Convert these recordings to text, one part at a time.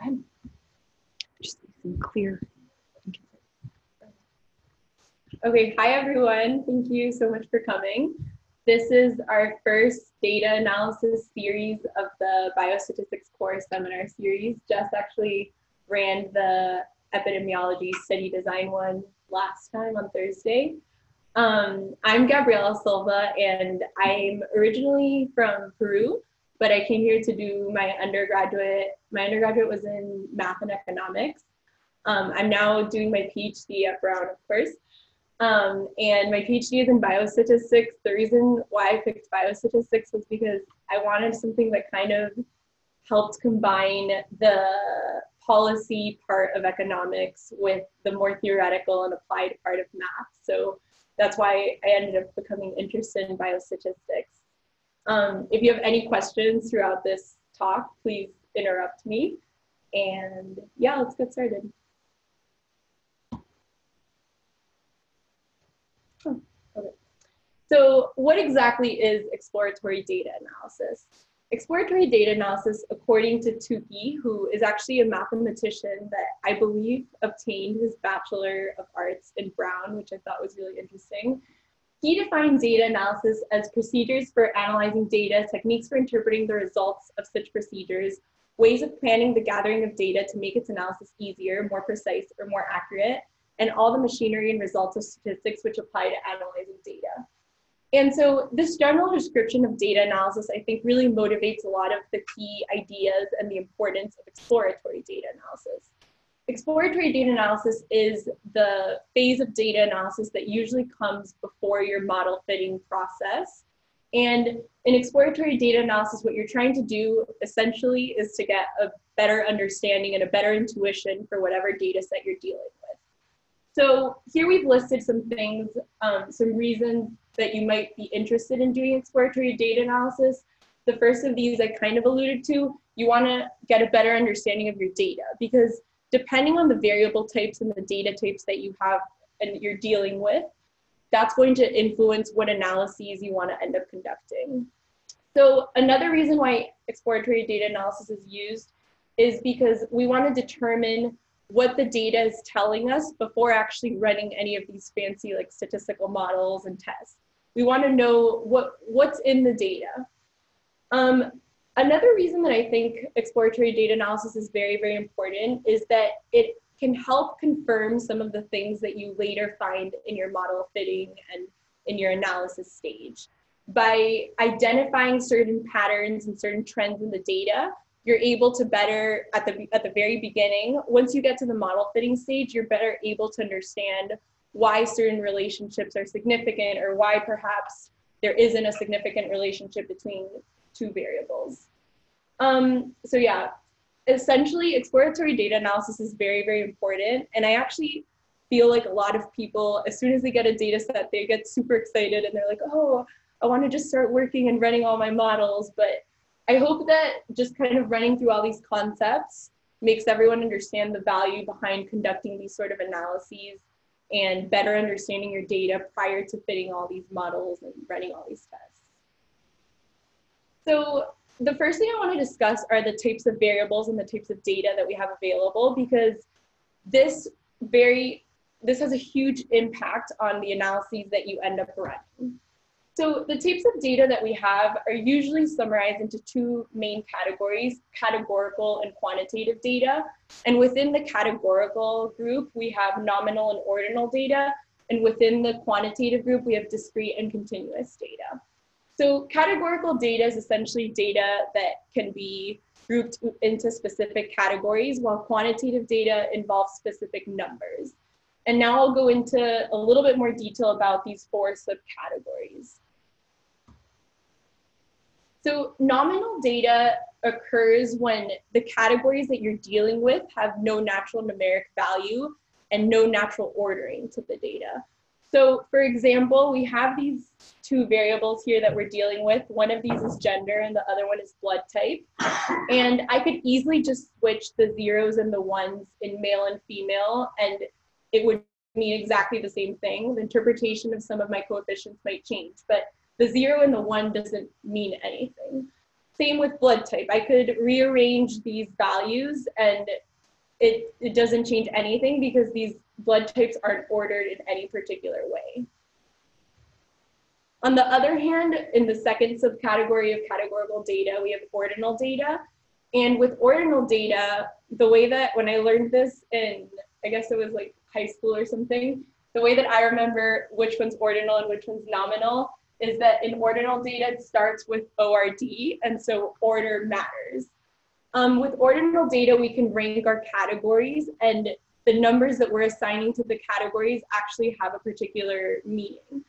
ahead. Just clear. Okay, hi everyone. Thank you so much for coming. This is our first data analysis series of the Biostatistics Core seminar series. Jess actually ran the Epidemiology study design one last time on Thursday. I'm Gabriela Silva, and I'm originally from Peru, but I came here to do my undergraduate. My undergraduate was in math and economics. I'm now doing my PhD at Brown, of course. And my PhD is in biostatistics. The reason why I picked biostatistics was because I wanted something that kind of helped combine the policy part of economics with the more theoretical and applied part of math. So that's why I ended up becoming interested in biostatistics. If you have any questions throughout this talk, please interrupt me. And yeah, let's get started. Okay. So what exactly is exploratory data analysis? Exploratory data analysis, according to Tukey, who is actually a mathematician that I believe obtained his Bachelor of Arts in Brown, which I thought was really interesting. He defined data analysis as procedures for analyzing data, techniques for interpreting the results of such procedures, ways of planning the gathering of data to make its analysis easier, more precise, or more accurate, and all the machinery and results of statistics which apply to analyzing data. And so this general description of data analysis, I think, really motivates a lot of the key ideas and the importance of exploratory data analysis. Exploratory data analysis is the phase of data analysis that usually comes before your model fitting process. And in exploratory data analysis, what you're trying to do essentially is to get a better understanding and a better intuition for whatever data set you're dealing with. So here we've listed some things, some reasons that you might be interested in doing exploratory data analysis. The first of these I kind of alluded to. You want to get a better understanding of your data, because depending on the variable types and the data types that you have and you're dealing with, that's going to influence what analyses you want to end up conducting. So another reason why exploratory data analysis is used is because we want to determine what the data is telling us before actually running any of these fancy like statistical models and tests. We want to know what's in the data. Another reason that I think exploratory data analysis is very, very important is that it can help confirm some of the things that you later find in your model fitting and in your analysis stage. By identifying certain patterns and certain trends in the data, you're able to better, at the very beginning, once you get to the model fitting stage, you're better able to understand why certain relationships are significant or why perhaps there isn't a significant relationship between two variables. So yeah, essentially exploratory data analysis is very, very important. And I actually feel like a lot of people, as soon as they get a data set, they get super excited and they're like, oh, I want to just start working and running all my models. But I hope that just kind of running through all these concepts makes everyone understand the value behind conducting these sort of analyses and better understanding your data prior to fitting all these models and running all these tests. So the first thing I want to discuss are the types of variables and the types of data that we have available, because this has a huge impact on the analyses that you end up running. So the types of data that we have are usually summarized into two main categories, categorical and quantitative data. And within the categorical group, we have nominal and ordinal data. And within the quantitative group, we have discrete and continuous data. So categorical data is essentially data that can be grouped into specific categories, while quantitative data involves specific numbers. And now I'll go into a little bit more detail about these four subcategories. So nominal data occurs when the categories that you're dealing with have no natural numeric value and no natural ordering to the data. So for example, we have these two variables here that we're dealing with. One of these is gender and the other one is blood type. And I could easily just switch the zeros and the ones in male and female, and it would mean exactly the same thing. The interpretation of some of my coefficients might change, but the 0 and the 1 doesn't mean anything. same with blood type. I could rearrange these values and it doesn't change anything because these blood types aren't ordered in any particular way. On the other hand, in the second subcategory of categorical data, we have ordinal data. And with ordinal data, the way that when I learned this in, I guess it was like high school or something, the way that I remember which one's ordinal and which one's nominal is that in ordinal data, it starts with ORD, and so order matters. With ordinal data, we can rank our categories, and the numbers that we're assigning to the categories actually have a particular meaning.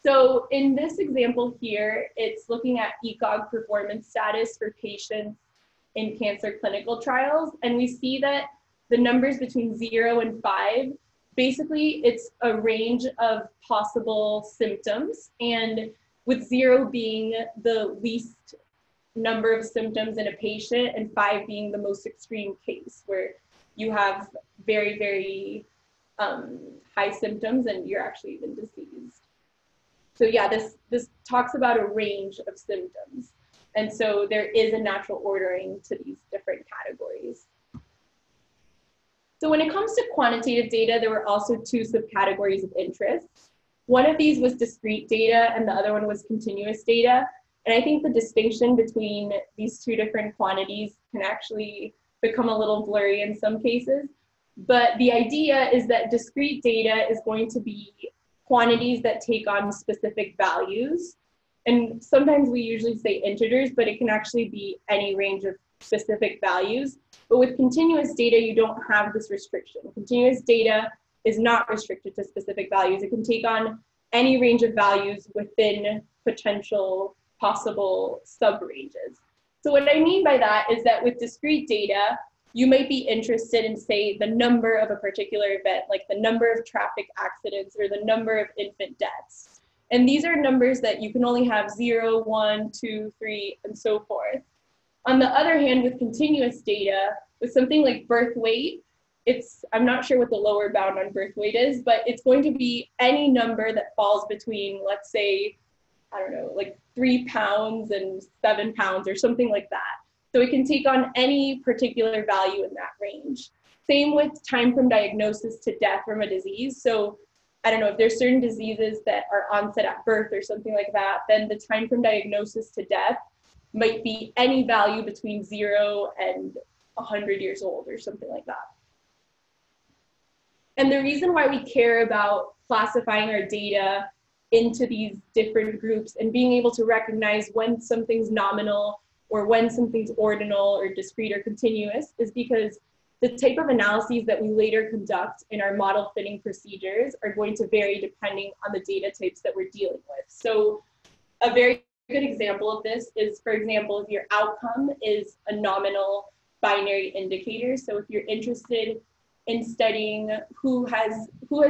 So in this example here, it's looking at ECOG performance status for patients in cancer clinical trials, and we see that the numbers between 0 and 5, basically it's a range of possible symptoms, and with 0 being the least number of symptoms in a patient and 5 being the most extreme case where you have very, very high symptoms and you're actually even diseased. So yeah, this talks about a range of symptoms. And so there is a natural ordering to these different categories. So when it comes to quantitative data, there were also two subcategories of interest. One of these was discrete data and the other one was continuous data. And I think the distinction between these two different quantities can actually become a little blurry in some cases. But the idea is that discrete data is going to be quantities that take on specific values. And sometimes we usually say integers, but it can actually be any range of specific values. But with continuous data, you don't have this restriction. Continuous data is not restricted to specific values. It can take on any range of values within potential possible subranges. So what I mean by that is that with discrete data, you might be interested in, say, the number of a particular event, like the number of traffic accidents or the number of infant deaths. And these are numbers that you can only have 0, 1, 2, 3, and so forth. On the other hand, with continuous data, with something like birth weight, I'm not sure what the lower bound on birth weight is, but it's going to be any number that falls between, let's say, I don't know, like 3 pounds and 7 pounds or something like that. So it can take on any particular value in that range. Same with time from diagnosis to death from a disease. So I don't know, if there's certain diseases that are onset at birth or something like that, then the time from diagnosis to death might be any value between 0 and 100 years old or something like that. And the reason why we care about classifying our data into these different groups and being able to recognize when something's nominal or when something's ordinal or discrete or continuous is because the type of analyses that we later conduct in our model fitting procedures are going to vary depending on the data types that we're dealing with. So a very good example of this is, for example, if your outcome is a nominal binary indicator. So if you're interested in studying who has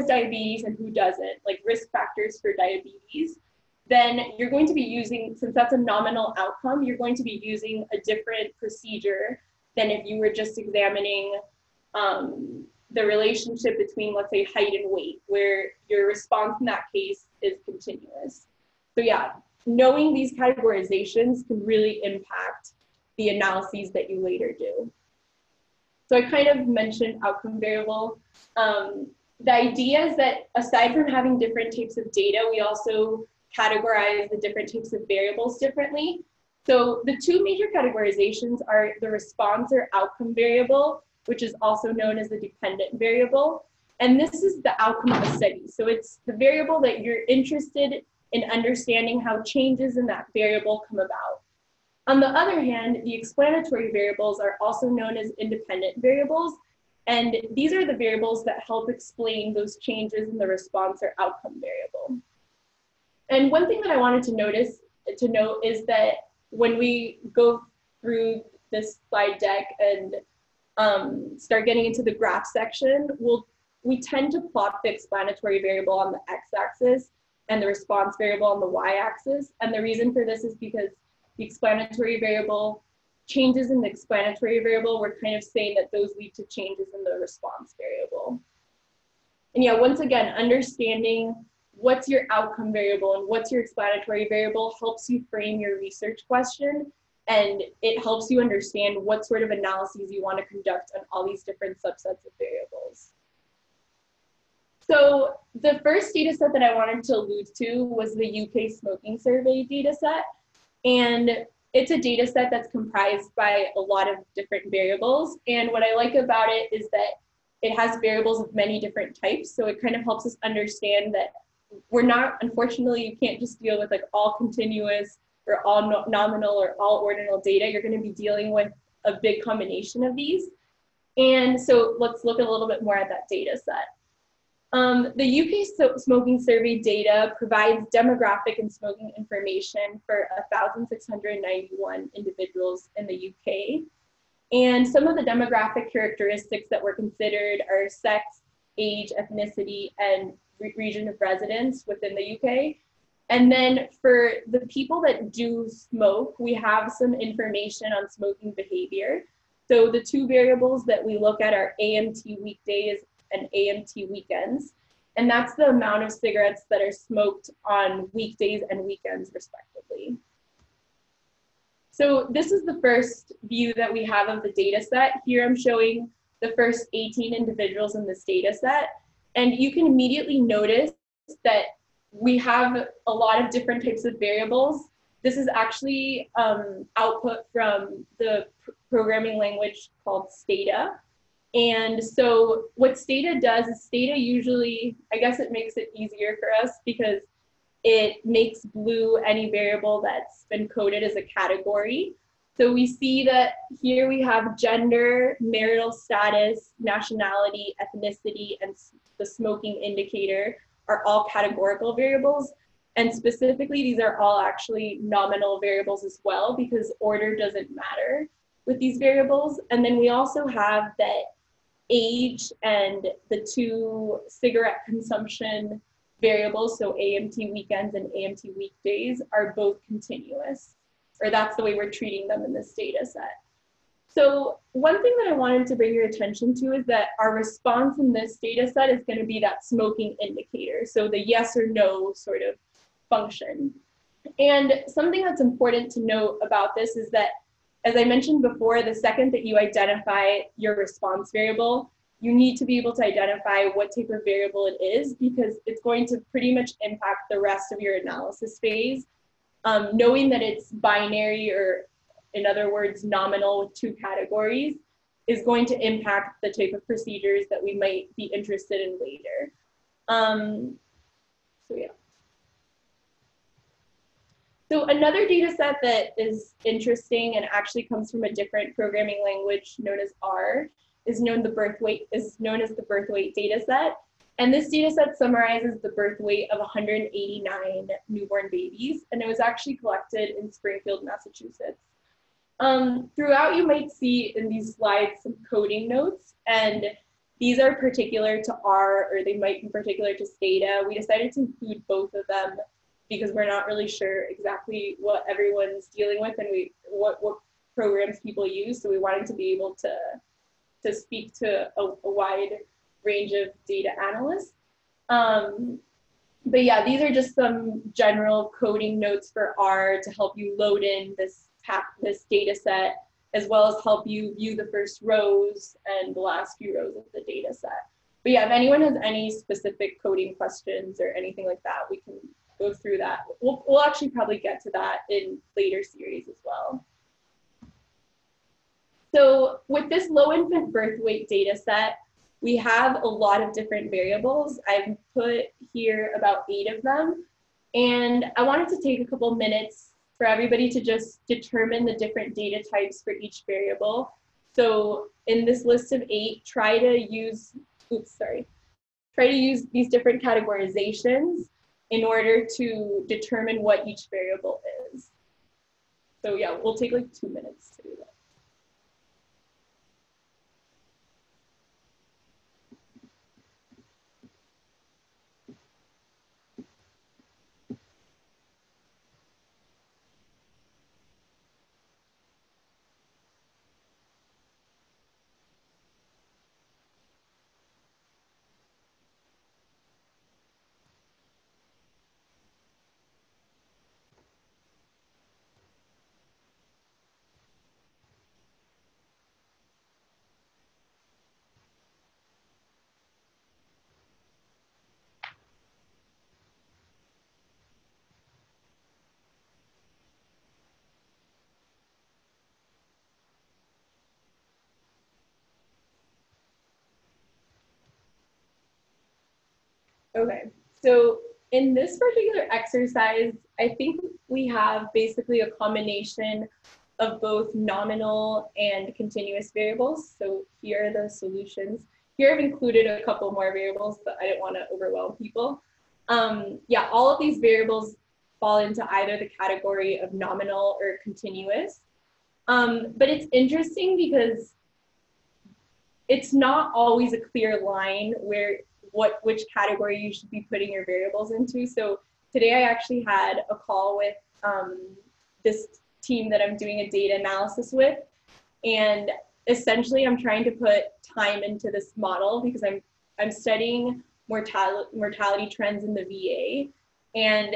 diabetes and who doesn't, like risk factors for diabetes, then you're going to be using, since that's a nominal outcome, you're going to be using a different procedure than if you were just examining the relationship between, let's say, height and weight, where your response in that case is continuous. So yeah, knowing these categorizations can really impact the analyses that you later do. So I kind of mentioned outcome variable. The idea is that aside from having different types of data, we also categorize the different types of variables differently. So the two major categorizations are the response or outcome variable, which is also known as the dependent variable. And this is the outcome of a study. So it's the variable that you're interested in understanding how changes in that variable come about. On the other hand, the explanatory variables are also known as independent variables. And these are the variables that help explain those changes in the response or outcome variable. And one thing that I wanted to note is that when we go through this slide deck and start getting into the graph section, we tend to plot the explanatory variable on the x-axis and the response variable on the y-axis. And the reason for this is because the explanatory variable, changes in the explanatory variable, we're kind of saying that those lead to changes in the response variable. And yeah, once again, understanding what's your outcome variable and what's your explanatory variable helps you frame your research question and it helps you understand what sort of analyses you want to conduct on all these different subsets of variables. So the first data set that I wanted to allude to was the UK smoking survey data set. And it's a data set that's comprised by a lot of different variables. And what I like about it is that it has variables of many different types. So it kind of helps us understand that we're not, unfortunately, you can't just deal with like all continuous or all nominal or all ordinal data. You're going to be dealing with a big combination of these. And so let's look a little bit more at that data set. The UK smoking survey data provides demographic and smoking information for 1,691 individuals in the UK. And some of the demographic characteristics that were considered are sex, age, ethnicity, and region of residence within the UK. And then for the people that do smoke, we have some information on smoking behavior. So the two variables that we look at are AMT weekdays and AMT weekends. And that's the amount of cigarettes that are smoked on weekdays and weekends, respectively. So this is the first view that we have of the data set. Here I'm showing the first 18 individuals in this data set. And you can immediately notice that we have a lot of different types of variables. This is actually output from the programming language called Stata. And so what Stata does is Stata usually, I guess it makes it easier for us because it makes blue any variable that's been coded as a category. So we see that here we have gender, marital status, nationality, ethnicity, and the smoking indicator are all categorical variables. And specifically, these are all actually nominal variables as well because order doesn't matter with these variables. And then we also have that age and the two cigarette consumption variables, so AMT weekends and AMT weekdays, are both continuous, or that's the way we're treating them in this data set. So one thing that I wanted to bring your attention to is that our response in this data set is going to be that smoking indicator, so the yes or no sort of function. And something that's important to note about this is that, as I mentioned before, the second that you identify your response variable, you need to be able to identify what type of variable it is because it's going to pretty much impact the rest of your analysis phase. Knowing that it's binary, or in other words, nominal with two categories, is going to impact the type of procedures that we might be interested in later. So yeah. So another data set that is interesting and actually comes from a different programming language known as R is known as the birth weight data set. And this data set summarizes the birth weight of 189 newborn babies, and it was actually collected in Springfield, Massachusetts. Throughout, you might see in these slides some coding notes, and these are particular to R, or they might be particular to Stata. We decided to include both of them because we're not really sure exactly what everyone's dealing with and what programs people use. So we wanted to be able to speak to a wide range of data analysts. But yeah, these are just some general coding notes for R to help you load in this data set, as well as help you view the first rows and the last few rows of the data set. But yeah, if anyone has any specific coding questions or anything like that, we can go through that. We'll actually probably get to that in later series as well. So with this low infant birth weight data set, we have a lot of different variables. I've put here about 8 of them. And I wanted to take a couple minutes for everybody to just determine the different data types for each variable. So in this list of 8, try to use these different categorizations in order to determine what each variable is. So yeah, we'll take like 2 minutes to do that. Okay, so in this particular exercise, I think we have basically a combination of both nominal and continuous variables. So here are the solutions. Here I've included a couple more variables, but I didn't want to overwhelm people. Yeah, all of these variables fall into either the category of nominal or continuous. But it's interesting because it's not always a clear line where which category you should be putting your variables into. So today I actually had a call with this team that I'm doing a data analysis with, and essentially I'm trying to put time into this model because I'm studying mortality trends in the VA, and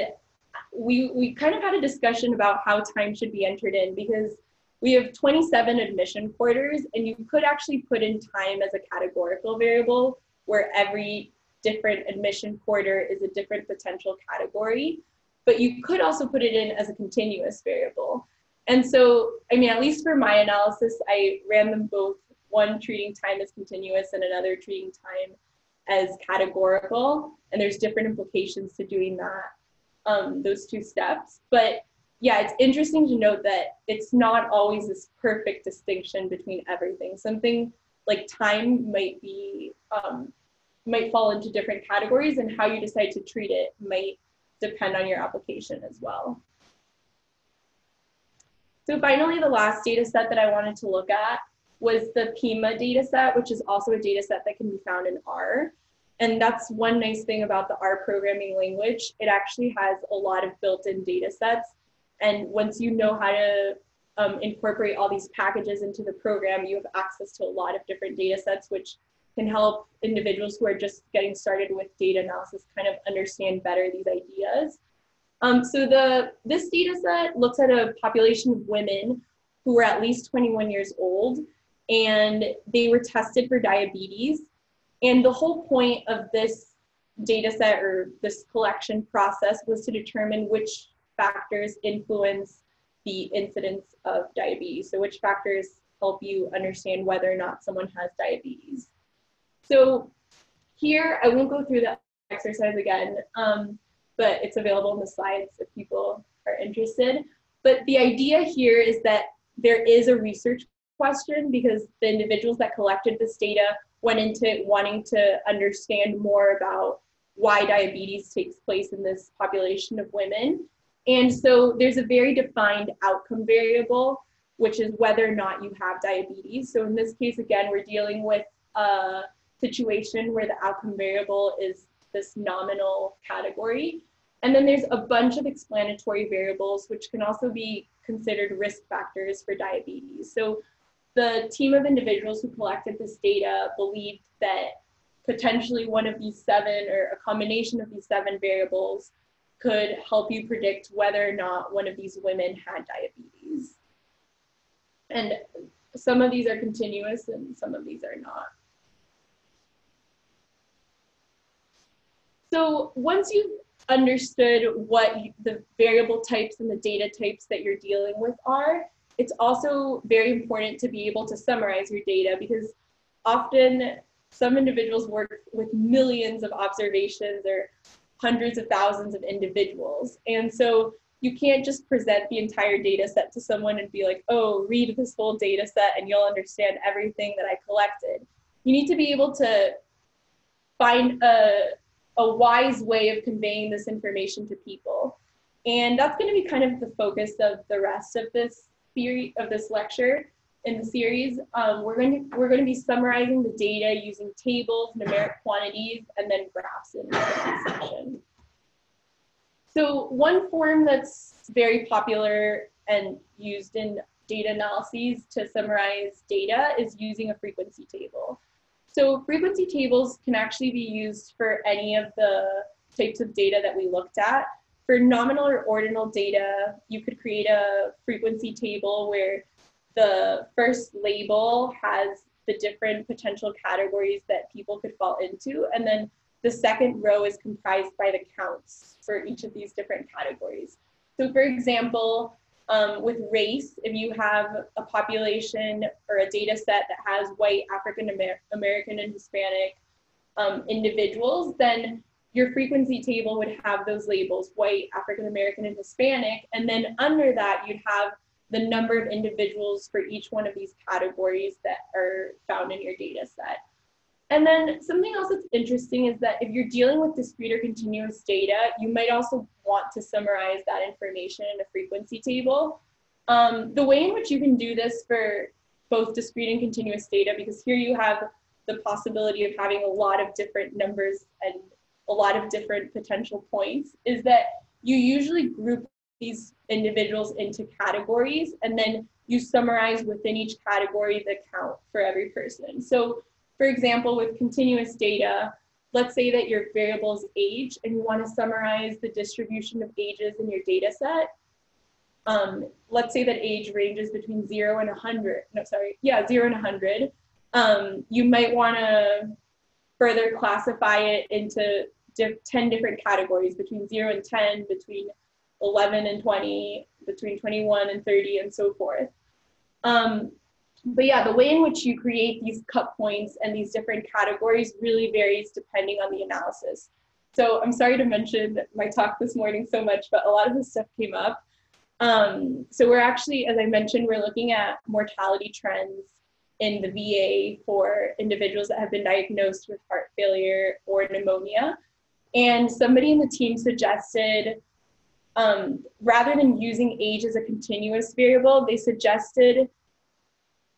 we kind of had a discussion about how time should be entered in because we have 27 admission quarters, and you could actually put in time as a categorical variable where every different admission quarter is a different potential category, but you could also put it in as a continuous variable. And so, I mean, at least for my analysis, I ran them both, one treating time as continuous and another treating time as categorical, and there's different implications to doing that, those two steps. But yeah, it's interesting to note that it's not always this perfect distinction between everything. Something like time might be, might fall into different categories, and how you decide to treat it might depend on your application as well. So finally, the last data set that I wanted to look at was the Pima data set, which is also a data set that can be found in R. And that's one nice thing about the R programming language. It actually has a lot of built-in data sets. And once you know how to incorporate all these packages into the program, you have access to a lot of different data sets, which can help individuals who are just getting started with data analysis kind of understand better these ideas. So this data set looks at a population of women who were at least 21 years old, and they were tested for diabetes. And the whole point of this data set or this collection process was to determine which factors influence the incidence of diabetes. So which factors help you understand whether or not someone has diabetes. So here, I won't go through the exercise again, but it's available in the slides if people are interested. But the idea here is that there is a research question because the individuals that collected this data went into it wanting to understand more about why diabetes takes place in this population of women. And so there's a very defined outcome variable, which is whether or not you have diabetes. So in this case, again, we're dealing with a situation where the outcome variable is this nominal category. And then there's a bunch of explanatory variables, which can also be considered risk factors for diabetes. So the team of individuals who collected this data believed that potentially one of these seven or a combination of these seven variables could help you predict whether or not one of these women had diabetes. And some of these are continuous and some of these are not. So once you've understood what the variable types and the data types that you're dealing with are, it's also very important to be able to summarize your data because often some individuals work with millions of observations or hundreds of thousands of individuals. And so you can't just present the entire data set to someone and be like, oh, read this whole data set and you'll understand everything that I collected. You need to be able to find a wise way of conveying this information to people. And that's going to be kind of the focus of the rest of this theory, of this lecture in the series. We're going to be summarizing the data using tables, numeric quantities, and then graphs in the section. So one form that's very popular and used in data analyses to summarize data is using a frequency table. So frequency tables can actually be used for any of the types of data that we looked at. For nominal or ordinal data, you could create a frequency table where the first label has the different potential categories that people could fall into, and then the second row is comprised by the counts for each of these different categories. So for example, with race, if you have a population or a data set that has white, African American, and Hispanic individuals, then your frequency table would have those labels, white, African American, and Hispanic. And then under that, you'd have the number of individuals for each one of these categories that are found in your data set. And then something else that's interesting is that if you're dealing with discrete or continuous data, you might also want to summarize that information in a frequency table. The way in which you can do this for both discrete and continuous data, because here you have the possibility of having a lot of different numbers and a lot of different potential points, is that you usually group these individuals into categories, and then you summarize within each category the count for every person. So for example, with continuous data, let's say that your variable is age and you want to summarize the distribution of ages in your data set. Let's say that age ranges between 0 and 100. No, sorry. Yeah, 0 and 100. You might want to further classify it into 10 different categories, between 0 and 10, between 11 and 20, between 21 and 30, and so forth. But yeah, the way in which you create these cut points and these different categories really varies depending on the analysis. So I'm sorry to mention my talk this morning so much, but a lot of this stuff came up. So we're actually, as I mentioned, we're looking at mortality trends in the VA for individuals that have been diagnosed with heart failure or pneumonia. And somebody in the team suggested, rather than using age as a continuous variable, they suggested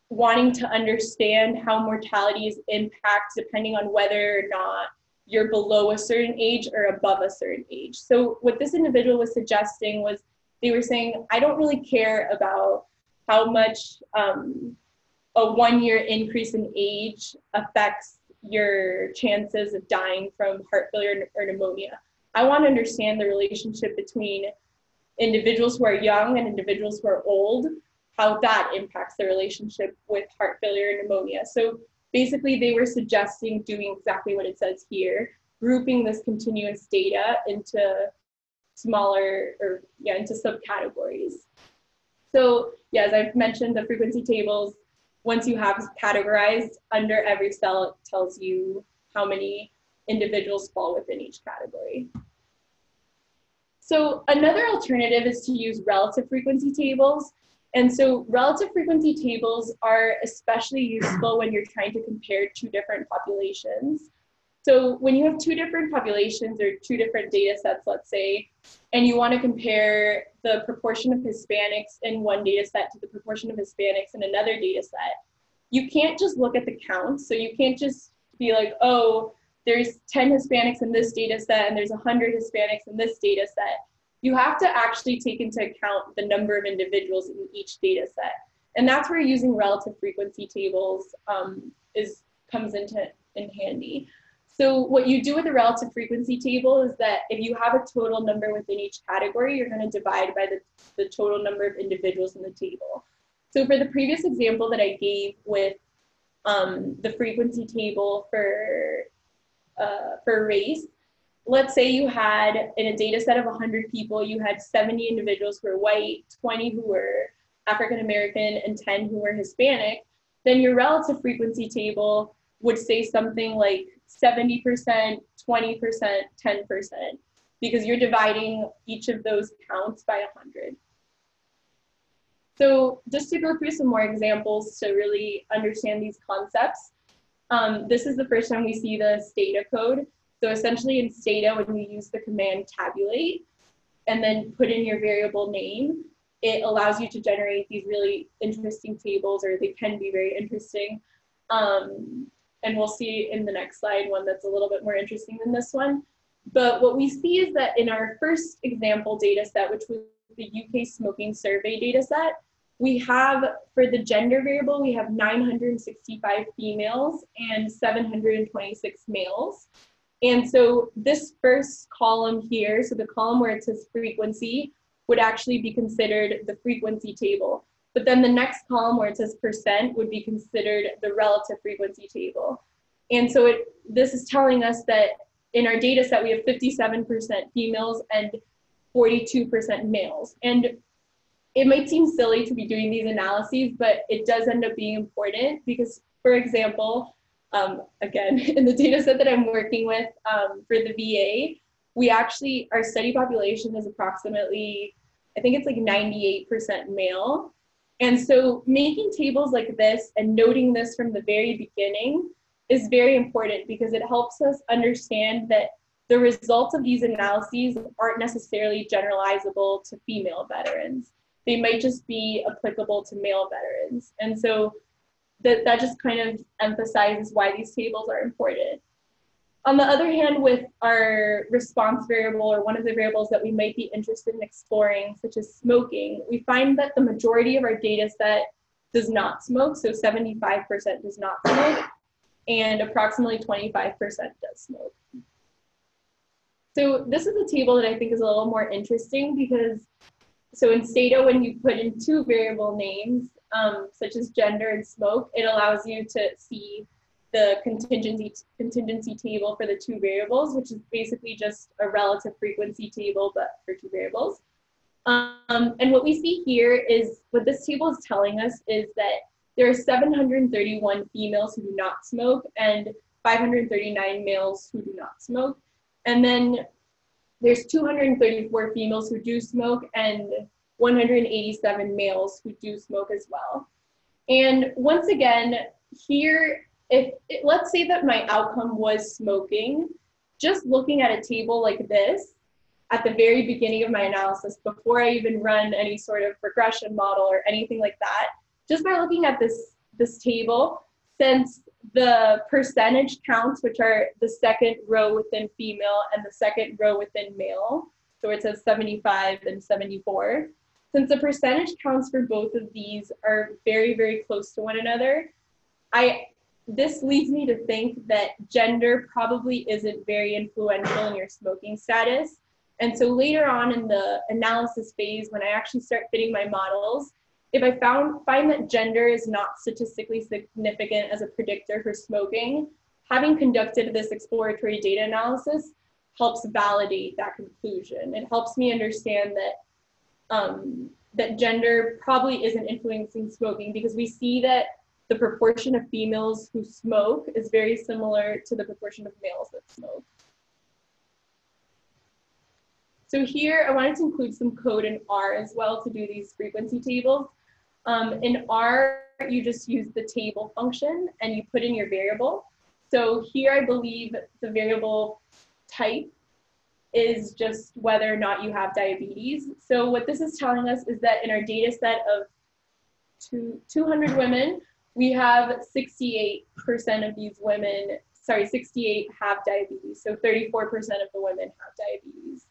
wanting to understand how mortality is impacted depending on whether or not you're below a certain age or above a certain age. So what this individual was suggesting was, they were saying, I don't really care about how much a 1 year increase in age affects your chances of dying from heart failure or pneumonia. I want to understand the relationship between individuals who are young and individuals who are old, how that impacts the relationship with heart failure and pneumonia. So basically they were suggesting doing exactly what it says here, grouping this continuous data into smaller, or yeah, into subcategories. So yeah, as I've mentioned, the frequency tables, once you have categorized, under every cell, it tells you how many individuals fall within each category. So another alternative is to use relative frequency tables. And so relative frequency tables are especially useful when you're trying to compare two different populations. So when you have two different populations or two different data sets, let's say, and you want to compare the proportion of Hispanics in one data set to the proportion of Hispanics in another data set, you can't just look at the counts. So you can't just be like, oh, there's 10 Hispanics in this data set and there's 100 Hispanics in this data set. You have to actually take into account the number of individuals in each data set. And that's where using relative frequency tables comes in handy. So what you do with a relative frequency table is that if you have a total number within each category, you're going to divide by the total number of individuals in the table. So for the previous example that I gave with the frequency table for race, let's say you had, in a data set of 100 people, you had 70 individuals who were white, 20 who were African American, and 10 who were Hispanic, then your relative frequency table would say something like 70%, 20%, 10%, because you're dividing each of those counts by 100. So just to go through some more examples to really understand these concepts, this is the first time we see the Stata code. So essentially in Stata, when you use the command tabulate and then put in your variable name, it allows you to generate these really interesting tables, or they can be very interesting. And we'll see in the next slide one that's a little bit more interesting than this one. But what we see is that in our first example data set, which was the UK smoking survey data set, we have, for the gender variable, we have 965 females and 726 males. And so this first column here, so the column where it says frequency, would actually be considered the frequency table. But then the next column where it says percent would be considered the relative frequency table. And so this is telling us that in our data set, we have 57% females and 42% males. And it might seem silly to be doing these analyses, but it does end up being important because, for example, again, in the data set that I'm working with for the VA, our study population is approximately, I think it's like 98% male. And so making tables like this and noting this from the very beginning is very important because it helps us understand that the results of these analyses aren't necessarily generalizable to female veterans. They might just be applicable to male veterans. And so that just kind of emphasizes why these tables are important. On the other hand, with our response variable, or one of the variables that we might be interested in exploring, such as smoking, we find that the majority of our data set does not smoke, so 75% does not smoke, and approximately 25% does smoke. So this is a table that I think is a little more interesting because, so in Stata, when you put in two variable names, such as gender and smoke, it allows you to see the contingency table for the two variables, which is basically just a relative frequency table, but for two variables. And what we see here is, what this table is telling us is that there are 731 females who do not smoke and 539 males who do not smoke. And then there's 234 females who do smoke and 187 males who do smoke as well. And once again, here, let's say that my outcome was smoking, just looking at a table like this at the very beginning of my analysis, before I even run any sort of regression model or anything like that, just by looking at this table, since the percentage counts, which are the second row within female and the second row within male, so it says 75 and 74, since the percentage counts for both of these are very, very close to one another, this leads me to think that gender probably isn't very influential in your smoking status. And so later on in the analysis phase, when I actually start fitting my models, if I find that gender is not statistically significant as a predictor for smoking, having conducted this exploratory data analysis helps validate that conclusion. It helps me understand that, that gender probably isn't influencing smoking, because we see that the proportion of females who smoke is very similar to the proportion of males that smoke. So here I wanted to include some code in R as well to do these frequency tables. In R, you just use the table function and you put in your variable. So here I believe the variable type is just whether or not you have diabetes. So what this is telling us is that in our data set of 200 women, we have 68% of these women, 68 have diabetes. So 34% of the women have diabetes.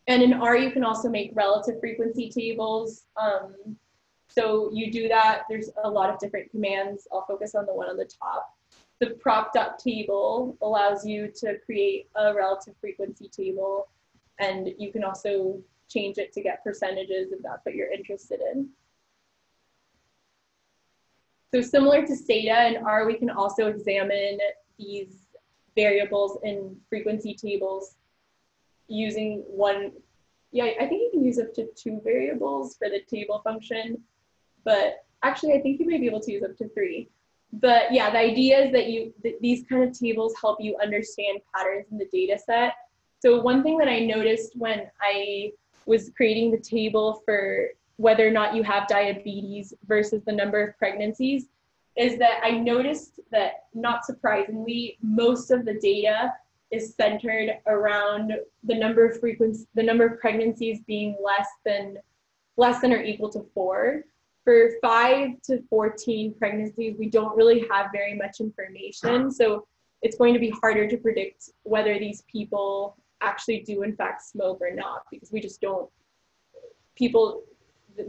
And in R, you can also make relative frequency tables. So you do that, there's a lot of different commands. I'll focus on the one on the top. The prop.table allows you to create a relative frequency table, and you can also change it to get percentages if that's what you're interested in. So similar to Stata, in R, we can also examine these variables in frequency tables using one, I think you can use up to 2 variables for the table function, but actually I think you may be able to use up to 3. But yeah, the idea is that these kind of tables help you understand patterns in the data set. So one thing that I noticed when I was creating the table for whether or not you have diabetes versus the number of pregnancies is that I noticed that, not surprisingly, most of the data is centered around the number of pregnancies being less than or equal to 4. For 5 to 14 pregnancies, we don't really have very much information. So it's going to be harder to predict whether these people actually do in fact smoke or not, because we just don't,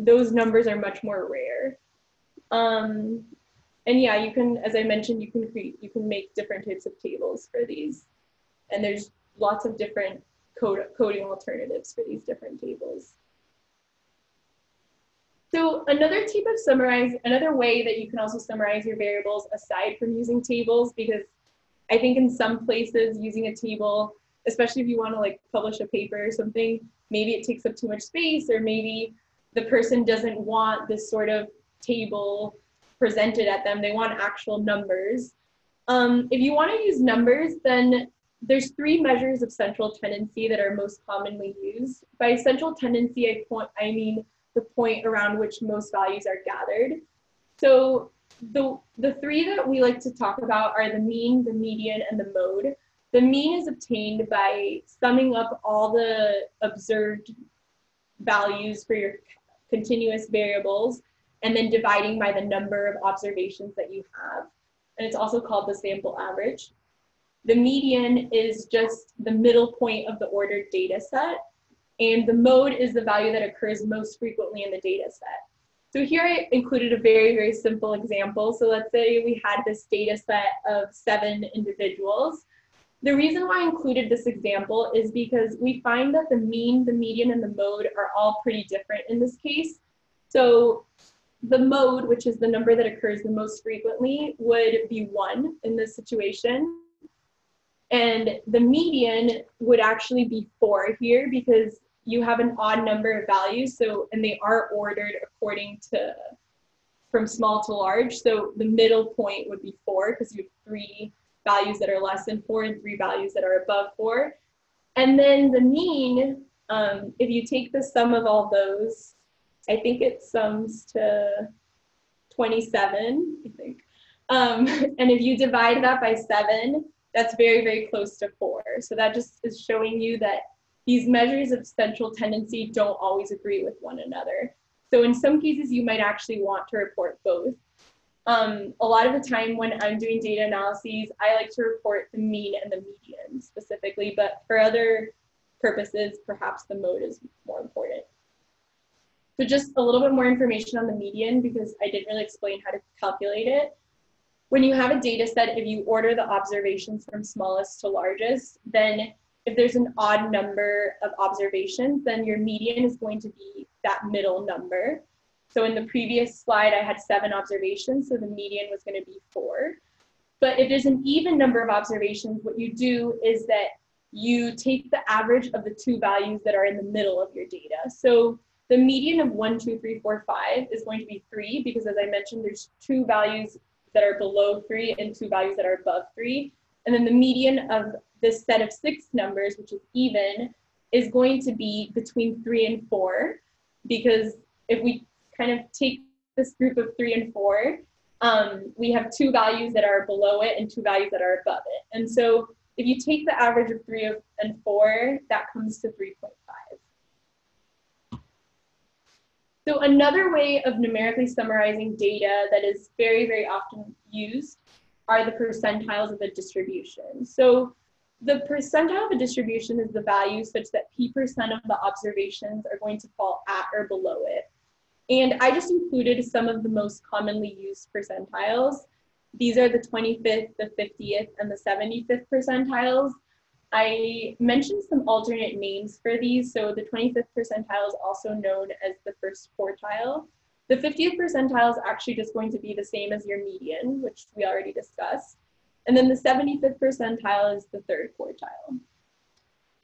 those numbers are much more rare. And yeah, you can, as I mentioned, you can make different types of tables for these. And there's lots of different coding alternatives for these different tables. So another way that you can also summarize your variables aside from using tables, because I think in some places using a table, especially if you want to like publish a paper or something, maybe it takes up too much space, or maybe the person doesn't want this sort of table presented at them. They want actual numbers. If you want to use numbers, then there's 3 measures of central tendency that are most commonly used. By central tendency, I mean the point around which most values are gathered. So the 3 that we like to talk about are the mean, the median, and the mode. The mean is obtained by summing up all the observed values for your continuous variables and then dividing by the number of observations that you have. And it's also called the sample average. The median is just the middle point of the ordered data set. And the mode is the value that occurs most frequently in the data set. So here I included a very, very simple example. So let's say we had this data set of 7 individuals. The reason why I included this example is because we find that the mean, the median, and the mode are all pretty different in this case. So the mode, which is the number that occurs the most frequently, would be 1 in this situation. And the median would actually be 4 here because you have an odd number of values, and they are ordered according to from small to large. So the middle point would be 4 because you have 3 values that are less than 4 and 3 values that are above 4. And then the mean, if you take the sum of all those, I think it sums to 27, I think. And if you divide that by 7, that's very, very close to 4. So that just is showing you that these measures of central tendency don't always agree with one another. So in some cases, you might actually want to report both. A lot of the time when I'm doing data analyses, I like to report the mean and the median specifically, but for other purposes, perhaps the mode is more important. So just a little bit more information on the median because I didn't really explain how to calculate it. When you have a data set, if you order the observations from smallest to largest, then if there's an odd number of observations, then your median is going to be that middle number. So in the previous slide, I had 7 observations, so the median was going to be 4. But if there's an even number of observations, what you do is that you take the average of the 2 values that are in the middle of your data. So the median of 1, 2, 3, 4, 5 is going to be 3 because, as I mentioned, there's 2 values that are below 3 and 2 values that are above 3. And then the median of this set of 6 numbers, which is even, is going to be between 3 and 4, because if we kind of take this group of 3 and 4, we have 2 values that are below it and 2 values that are above it. And so if you take the average of 3 and 4, that comes to 3.5. So another way of numerically summarizing data that is very, very often used are the percentiles of a distribution. So the percentile of a distribution is the value such that p% of the observations are going to fall at or below it. And I just included some of the most commonly used percentiles. These are the 25th, the 50th, and the 75th percentiles. I mentioned some alternate names for these. So the 25th percentile is also known as the first quartile. The 50th percentile is actually just going to be the same as your median, which we already discussed. And then the 75th percentile is the third quartile.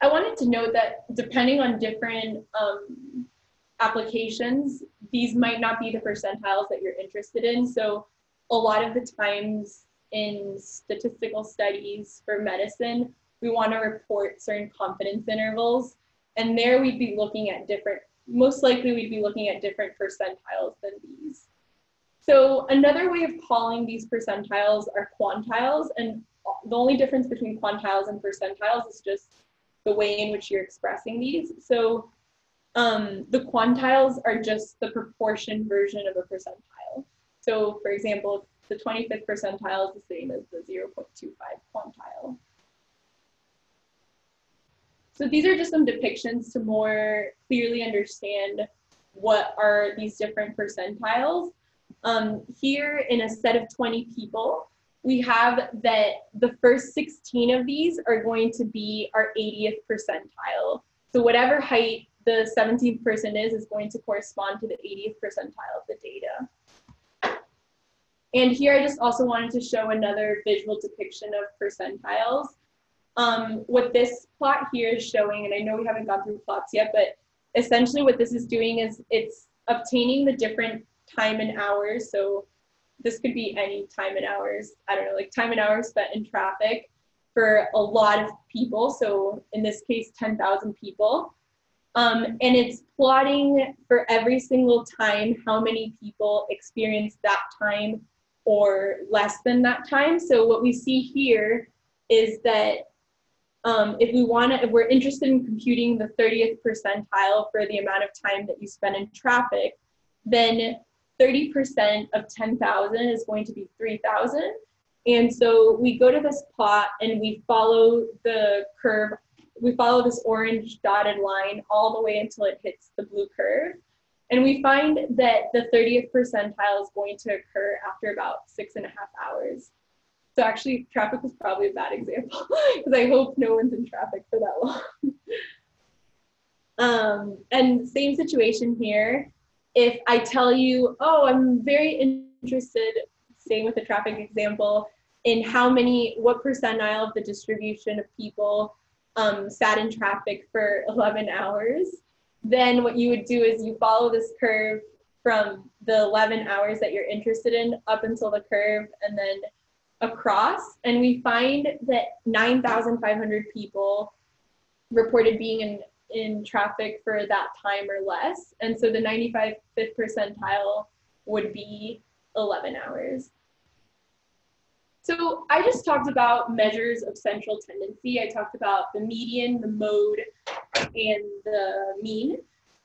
I wanted to note that depending on different applications, these might not be the percentiles that you're interested in. So a lot of the times in statistical studies for medicine, we want to report certain confidence intervals. And there we'd be looking at most likely we'd be looking at different percentiles than these. So another way of calling these percentiles are quantiles. And the only difference between quantiles and percentiles is just the way in which you're expressing these. So the quantiles are just the proportion version of a percentile. So for example, the 25th percentile is the same as the 0.25 quantile. So these are just some depictions to more clearly understand what are these different percentiles. Here in a set of 20 people, we have that the first 16 of these are going to be our 80th percentile. So whatever height the 17th person is going to correspond to the 80th percentile of the data. And here I just also wanted to show another visual depiction of percentiles. What this plot here is showing, and I know we haven't gone through plots yet, but essentially what this is doing is it's obtaining the different time and hours. So this could be any time in hours, I don't know, like time in hours spent in traffic for a lot of people. So in this case, 10,000 people. And it's plotting for every single time how many people experience that time or less than that time. So what we see here is that if we're interested in computing the 30th percentile for the amount of time that you spend in traffic, then 30% of 10,000 is going to be 3,000. And so we go to this plot and we follow the curve. We follow this orange dotted line all the way until it hits the blue curve. And we find that the 30th percentile is going to occur after about 6.5 hours. So actually, traffic was probably a bad example because I hope no one's in traffic for that long. And same situation here. If I tell you, oh, I'm very interested, same with the traffic example, in what percentile of the distribution of people sat in traffic for 11 hours, then what you would do is you follow this curve from the 11 hours that you're interested in up until the curve and then across. And we find that 9,500 people reported being in traffic for that time or less. And so the 95th percentile would be 11 hours. So I just talked about measures of central tendency. I talked about the median, the mode, and the mean.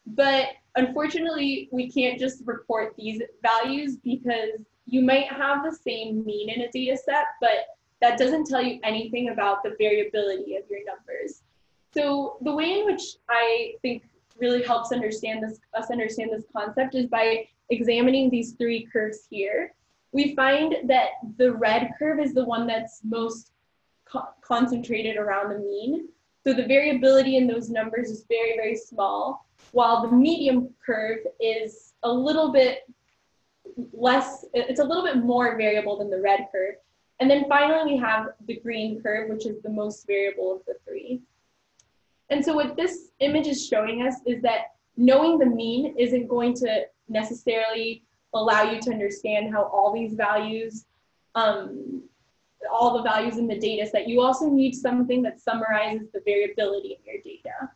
But unfortunately, we can't just report these values because you might have the same mean in a data set, but that doesn't tell you anything about the variability of your numbers. So the way in which I think really helps us understand this concept is by examining these three curves here. We find that the red curve is the one that's most concentrated around the mean. So the variability in those numbers is very, very small, while the medium curve is a little bit less, it's a little bit more variable than the red curve. And then finally, we have the green curve, which is the most variable of the three. And so what this image is showing us is that knowing the mean isn't going to necessarily allow you to understand how all these values, all the values in the data set. You also need something that summarizes the variability in your data.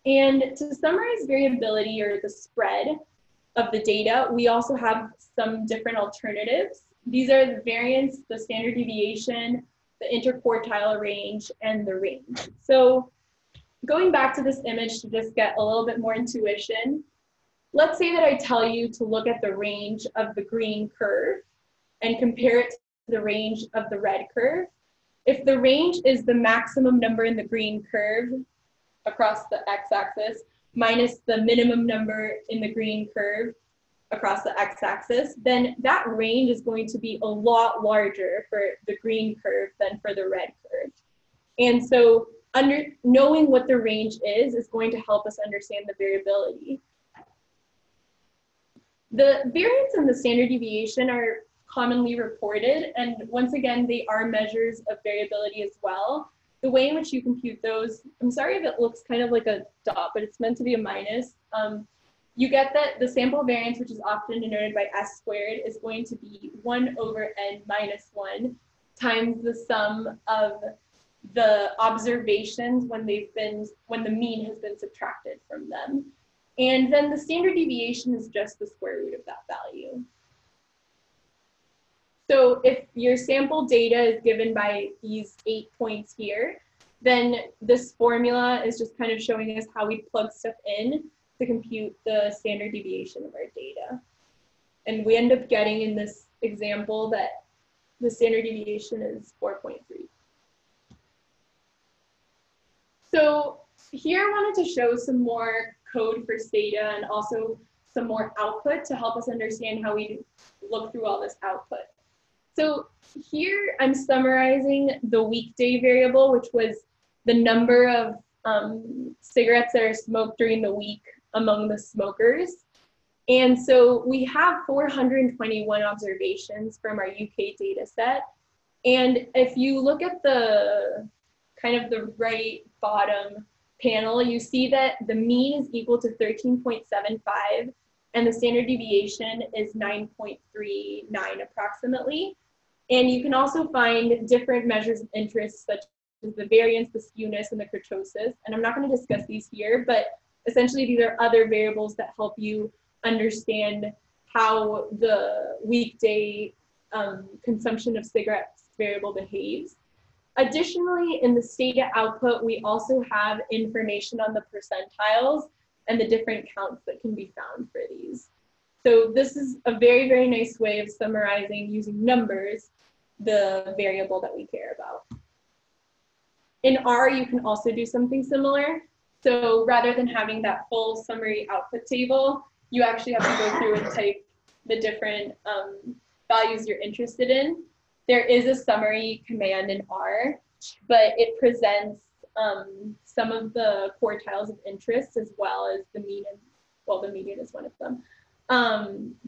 And to summarize variability or the spread of the data, we also have some different alternatives. These are the variance, the standard deviation, the interquartile range, and the range. So going back to this image to just get a little bit more intuition, let's say that I tell you to look at the range of the green curve and compare it to the range of the red curve. If the range is the maximum number in the green curve across the x-axis minus the minimum number in the green curve across the x-axis, then that range is going to be a lot larger for the green curve than for the red curve. And so knowing what the range is going to help us understand the variability. The variance and the standard deviation are commonly reported, and once again, they are measures of variability as well. The way in which you compute those, I'm sorry if it looks kind of like a dot, but it's meant to be a minus. You get that the sample variance, which is often denoted by S squared, is going to be 1 over n minus 1 times the sum of the observations when the mean has been subtracted from them. And then the standard deviation is just the square root of that value. So if your sample data is given by these 8 points here, then this formula is just kind of showing us how we plug stuff in to compute the standard deviation of our data. And we end up getting in this example that the standard deviation is 4.3. So here I wanted to show some more code for Stata and also some more output to help us understand how we look through all this output. So here I'm summarizing the weekday variable, which was the number of cigarettes that are smoked during the week among the smokers. And so we have 421 observations from our UK data set. And if you look at the kind of the right bottom panel, you see that the mean is equal to 13.75 and the standard deviation is 9.39 approximately. And you can also find different measures of interest, such as the variance, the skewness, and the kurtosis. And I'm not going to discuss these here, but essentially these are other variables that help you understand how the weekday consumption of cigarettes variable behaves. Additionally, in the data output, we also have information on the percentiles and the different counts that can be found for these. So this is a very, very nice way of summarizing using numbers the variable that we care about. In R, you can also do something similar. So rather than having that full summary output table, you actually have to go through and type the different values you're interested in. There is a summary command in R, but it presents some of the quartiles of interest as well as the mean, and, well, the median is one of them.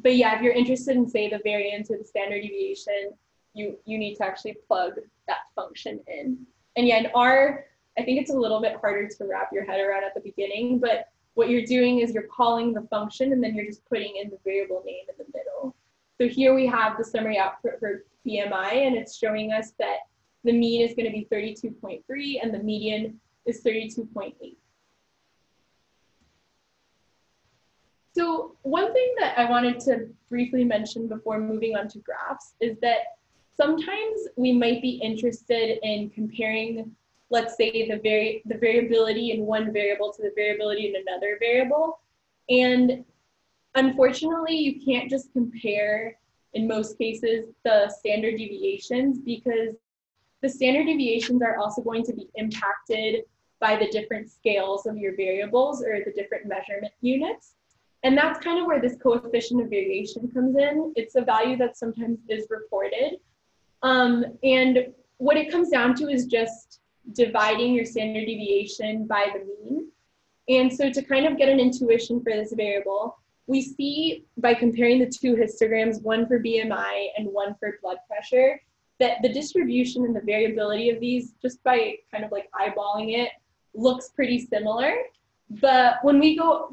But yeah, if you're interested in, say, the variance or the standard deviation, you need to actually plug that function in. And yeah, in R, I think it's a little bit harder to wrap your head around at the beginning, but what you're doing is you're calling the function and then you're just putting in the variable name in the middle. So here we have the summary output for BMI, and it's showing us that the mean is going to be 32.3 and the median is 32.8. So one thing that I wanted to briefly mention before moving on to graphs is that sometimes we might be interested in comparing, let's say, the variability in one variable to the variability in another variable. And unfortunately, you can't just compare, in most cases, the standard deviations, because the standard deviations are also going to be impacted by the different scales of your variables or the different measurement units. And that's kind of where this coefficient of variation comes in. It's a value that sometimes is reported. And what it comes down to is just dividing your standard deviation by the mean. And so to kind of get an intuition for this variable, we see by comparing the two histograms, one for BMI and one for blood pressure, that the distribution and the variability of these, just by kind of like eyeballing it, looks pretty similar. But when we go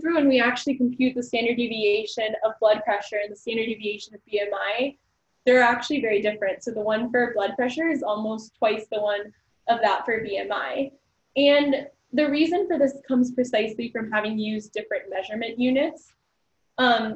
through and we actually compute the standard deviation of blood pressure and the standard deviation of BMI, they're actually very different. So the one for blood pressure is almost twice the one of that for BMI. And the reason for this comes precisely from having used different measurement units.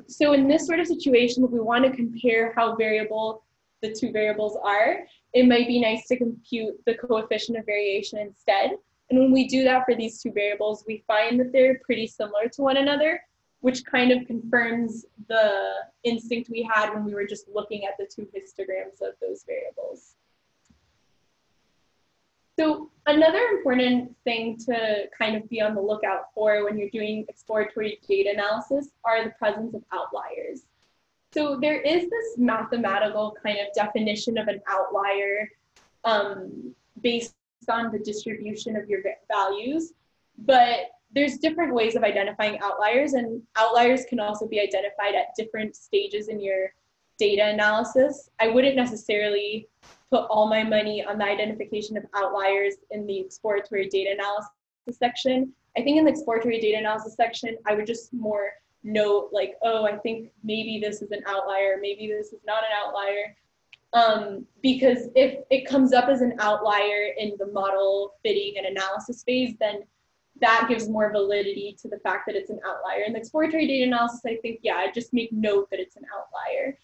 So in this sort of situation, if we want to compare how variable the two variables are, it might be nice to compute the coefficient of variation instead. And when we do that for these two variables, we find that they're pretty similar to one another, which kind of confirms the instinct we had when we were just looking at the two histograms of those variables. So another important thing to kind of be on the lookout for when you're doing exploratory data analysis are the presence of outliers. So there is this mathematical kind of definition of an outlier based on the distribution of your values, but there's different ways of identifying outliers, and outliers can also be identified at different stages in your data analysis. I wouldn't necessarily put all my money on the identification of outliers in the exploratory data analysis section. I think in the exploratory data analysis section, I would just more note like, oh, I think maybe this is an outlier, maybe this is not an outlier. Because if it comes up as an outlier in the model fitting and analysis phase, then that gives more validity to the fact that it's an outlier. In the exploratory data analysis, I think, yeah, I just make note that it's an outlier.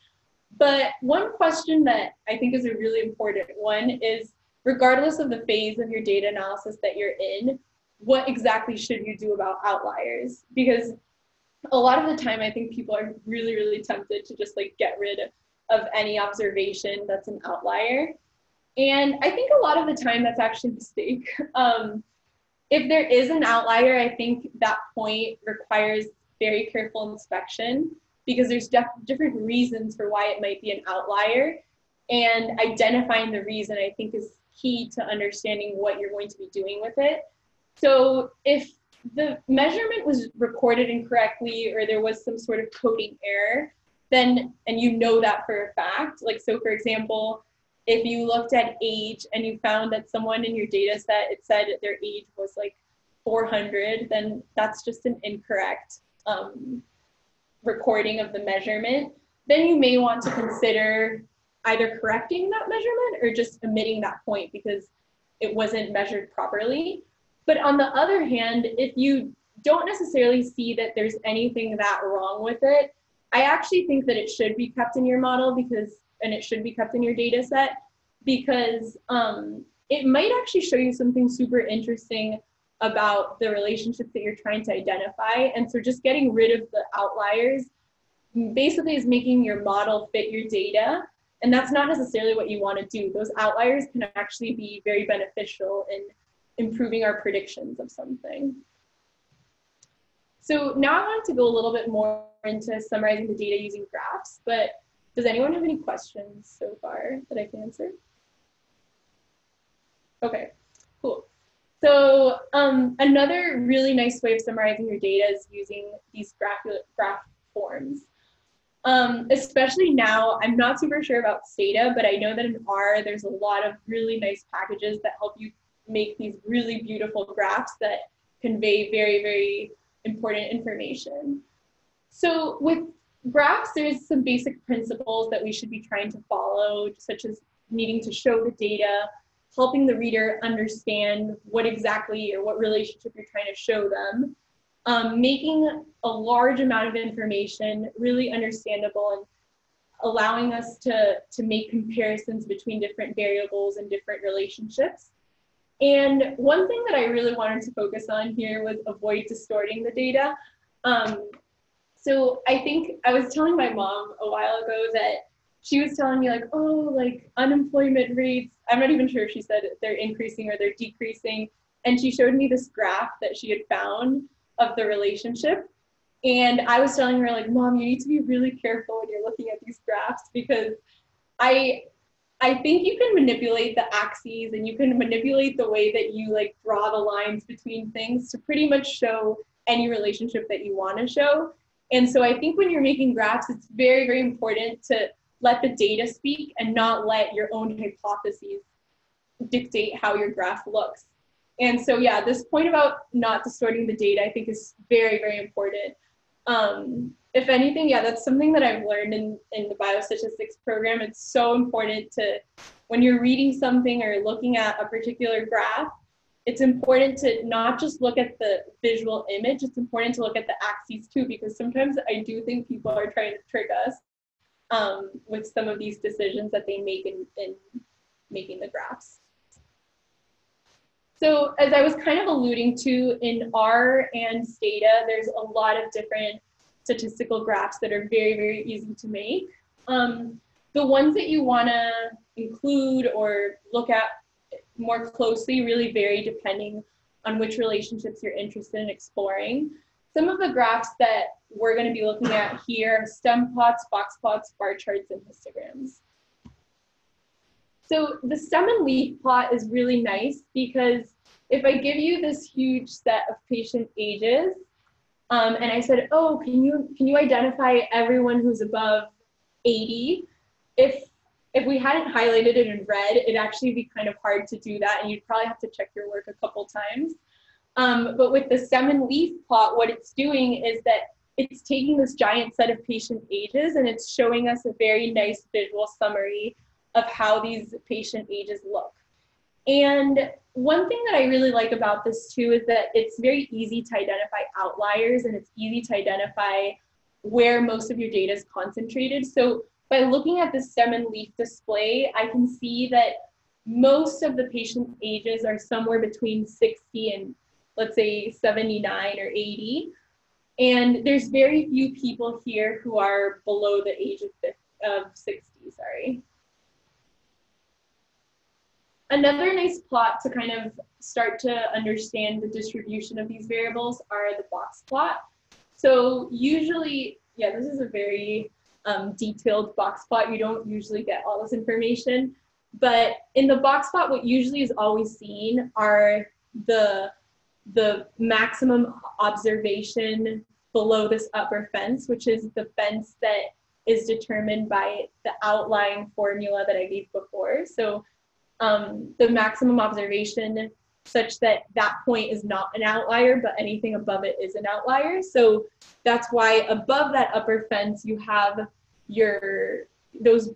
But one question that I think is a really important one is, regardless of the phase of your data analysis that you're in, what exactly should you do about outliers? Because a lot of the time, I think people are really, really tempted to just like get rid of any observation that's an outlier. And I think a lot of the time that's actually a mistake. If there is an outlier, I think that point requires very careful inspection, because there's different reasons for why it might be an outlier. And identifying the reason, I think, is key to understanding what you're going to be doing with it. So if the measurement was recorded incorrectly, or there was some sort of coding error, then, and you know that for a fact, like, so for example, if you looked at age and you found that someone in your data set, it said their age was like 400, then that's just an incorrect recording of the measurement, then you may want to consider either correcting that measurement or just omitting that point because it wasn't measured properly. But on the other hand, if you don't necessarily see that there's anything that wrong with it, I actually think that it should be kept in your model and it should be kept in your data set because it might actually show you something super interesting about the relationships that you're trying to identify. And so just getting rid of the outliers basically is making your model fit your data. And that's not necessarily what you want to do. Those outliers can actually be very beneficial in improving our predictions of something. So now I wanted to go a little bit more into summarizing the data using graphs, but does anyone have any questions so far that I can answer? Okay, cool. So another really nice way of summarizing your data is using these graph forms. Especially now, I'm not super sure about Stata, but I know that in R, there's a lot of really nice packages that help you make these really beautiful graphs that convey very, very important information. So with graphs, there's some basic principles that we should be trying to follow, such as needing to show the data, helping the reader understand what exactly or what relationship you're trying to show them, making a large amount of information really understandable and allowing us to make comparisons between different variables and different relationships. And one thing that I really wanted to focus on here was avoid distorting the data. So I think I was telling my mom a while ago that she was telling me like, oh, like unemployment rates, I'm not even sure if she said they're increasing or they're decreasing. And she showed me this graph that she had found of the relationship. And I was telling her like, Mom, you need to be really careful when you're looking at these graphs because I think you can manipulate the axes and you can manipulate the way that you like draw the lines between things to pretty much show any relationship that you want to show. And so I think when you're making graphs, it's very, very important to let the data speak and not let your own hypotheses dictate how your graph looks. And so, yeah, this point about not distorting the data, I think is very, very important. If anything, yeah, that's something that I've learned in the biostatistics program. It's so important to, when you're reading something or looking at a particular graph, it's important to not just look at the visual image, it's important to look at the axes too, because sometimes I do think people are trying to trick us with some of these decisions that they make in making the graphs. So as I was kind of alluding to, in R and Stata, there's a lot of different statistical graphs that are very, very easy to make. The ones that you want to include or look at more closely really vary depending on which relationships you're interested in exploring. Some of the graphs that we're going to be looking at here are stem plots, box plots, bar charts, and histograms. So the stem and leaf plot is really nice because if I give you this huge set of patient ages, and I said, oh, can you identify everyone who's above 80? If we hadn't highlighted it in red, it'd actually be kind of hard to do that, and you'd probably have to check your work a couple times. But with the stem and leaf plot, what it's doing is that it's taking this giant set of patient ages and it's showing us a very nice visual summary of how these patient ages look. And one thing that I really like about this too is that it's very easy to identify outliers and it's easy to identify where most of your data is concentrated. So by looking at the stem and leaf display, I can see that most of the patient ages are somewhere between 60 and let's say 79 or 80. And there's very few people here who are below the age of 60, sorry. Another nice plot to kind of start to understand the distribution of these variables are the box plot. So usually, yeah, this is a very detailed box plot. You don't usually get all this information, but in the box plot, what usually is always seen are the maximum observation below this upper fence, which is the fence that is determined by the outlying formula that I gave before. So the maximum observation such that that point is not an outlier, but anything above it is an outlier. So that's why above that upper fence, you have those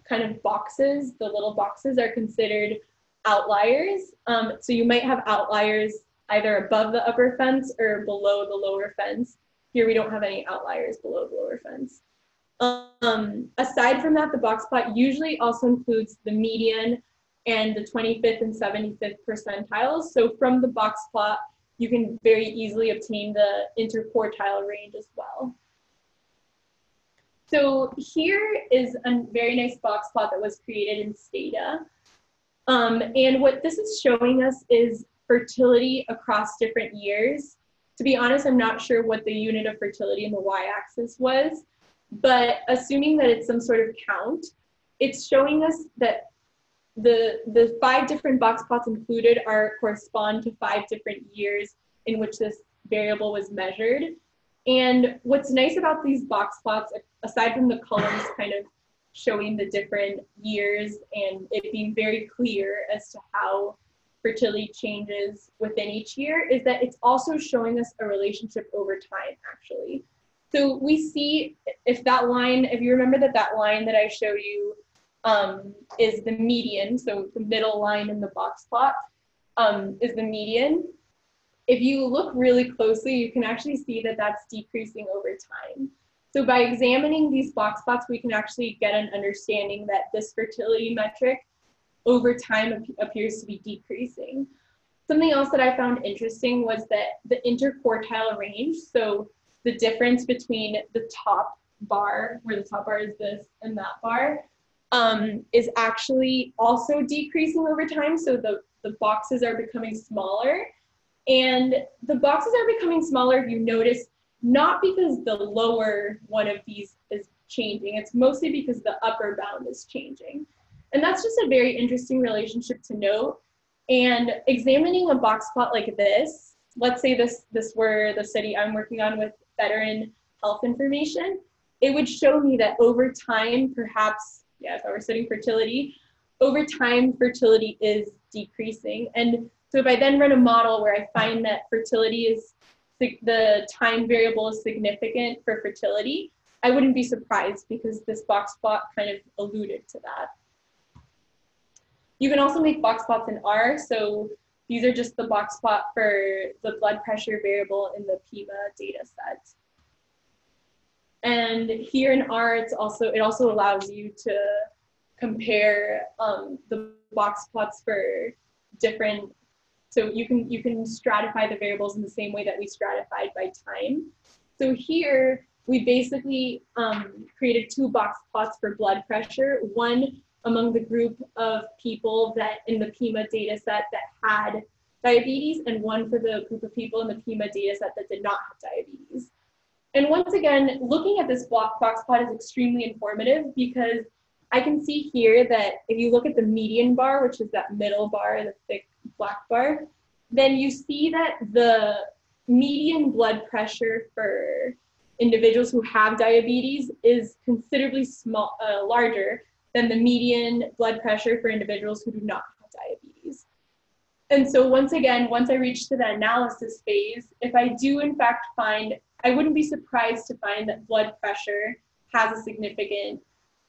kind of boxes, the little boxes are considered outliers. So you might have outliers either above the upper fence or below the lower fence. Here we don't have any outliers below the lower fence. Aside from that, the box plot usually also includes the median and the 25th and 75th percentiles. So from the box plot, you can very easily obtain the interquartile range as well. So here is a very nice box plot that was created in Stata. And what this is showing us is fertility across different years. To be honest, I'm not sure what the unit of fertility in the y-axis was, but assuming that it's some sort of count, it's showing us that the 5 different box plots included correspond to 5 different years in which this variable was measured. And what's nice about these box plots, aside from the columns kind of showing the different years and it being very clear as to how fertility changes within each year, is that it's also showing us a relationship over time, actually. So we see if you remember that line that I showed you is the median, so the middle line in the box plot is the median. If you look really closely, you can actually see that that's decreasing over time. So by examining these box plots, we can actually get an understanding that this fertility metric over time appears to be decreasing. Something else that I found interesting was that the interquartile range, so the difference between the top bar, where the top bar is this, and that bar, is actually also decreasing over time. So the boxes are becoming smaller. And the boxes are becoming smaller, if you notice, not because the lower one of these is changing. It's mostly because the upper bound is changing. And that's just a very interesting relationship to note. And examining a box plot like this, let's say this were the study I'm working on with veteran health information, it would show me that over time, perhaps, if I were studying fertility, over time, fertility is decreasing. And so if I then run a model where I find that fertility is, the time variable is significant for fertility, I wouldn't be surprised because this box plot kind of alluded to that. You can also make box plots in R. So these are just the box plot for the blood pressure variable in the Pima data set. And here in R, it also allows you to compare the box plots for different, so you can stratify the variables in the same way that we stratified by time. So here, we basically created 2 box plots for blood pressure, one among the group of people that in the Pima data set that had diabetes, and one for the group of people in the Pima data set that did not have diabetes. And once again, looking at this box plot is extremely informative because I can see here that if you look at the median bar, which is that middle bar, the thick black bar, then you see that the median blood pressure for individuals who have diabetes is considerably larger than the median blood pressure for individuals who do not have diabetes. And so once again, once I reach to the analysis phase, if I do in fact find, I wouldn't be surprised to find that blood pressure has a significant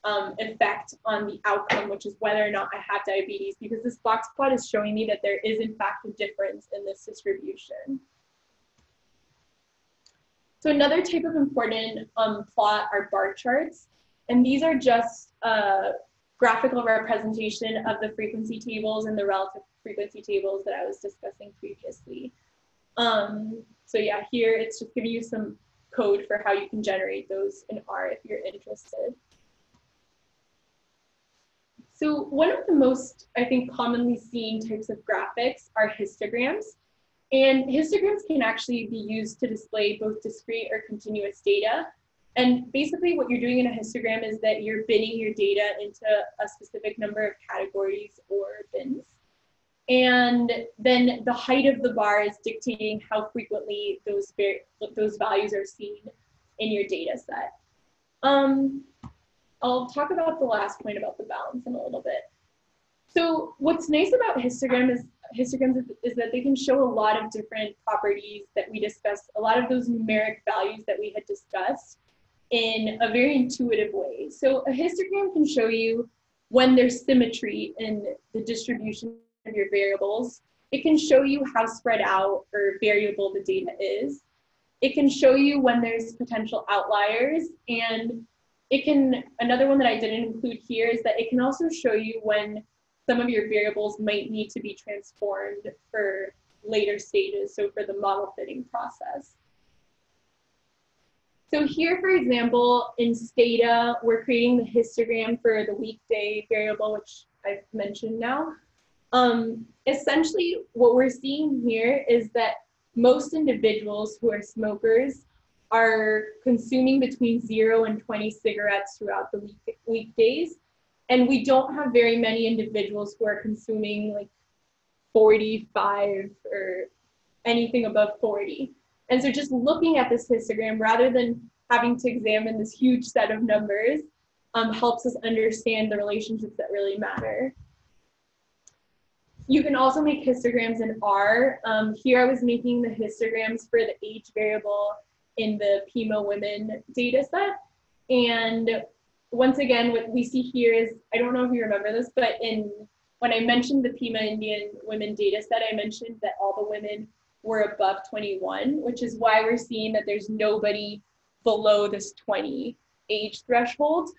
effect on the outcome, which is whether or not I have diabetes, because this box plot is showing me that there is in fact a difference in this distribution. So another type of important plot are bar charts. And these are just a graphical representation of the frequency tables and the relative frequency tables that I was discussing previously. So yeah, here it's just giving you some code for how you can generate those in R if you're interested. So one of the most, I think, commonly seen types of graphics are histograms. And histograms can actually be used to display both discrete or continuous data. And basically what you're doing in a histogram is that you're binning your data into a specific number of categories or bins. And then the height of the bar is dictating how frequently those values are seen in your data set. I'll talk about the last point about the balance in a little bit. So what's nice about histograms is that they can show a lot of different properties that we discussed, a lot of those numeric values that we had discussed in a very intuitive way. So a histogram can show you when there's symmetry in the distribution of your variables. It can show you how spread out or variable the data is. It can show you when there's potential outliers, and it can, another one that I didn't include here is that it can also show you when some of your variables might need to be transformed for later stages, so for the model fitting process. So here, for example, in Stata, we're creating the histogram for the weekday variable, which I've mentioned now. Essentially, what we're seeing here is that most individuals who are smokers are consuming between 0 and 20 cigarettes throughout the weekdays. And we don't have very many individuals who are consuming like 45 or anything above 40. And so just looking at this histogram, rather than having to examine this huge set of numbers, helps us understand the relationships that really matter. You can also make histograms in R. Here I was making the histograms for the age variable in the Pima women data set. And once again, what we see here is, I don't know if you remember this, but when I mentioned the Pima Indian women data set, I mentioned that all the women were above 21, which is why we're seeing that there's nobody below this 20 age threshold.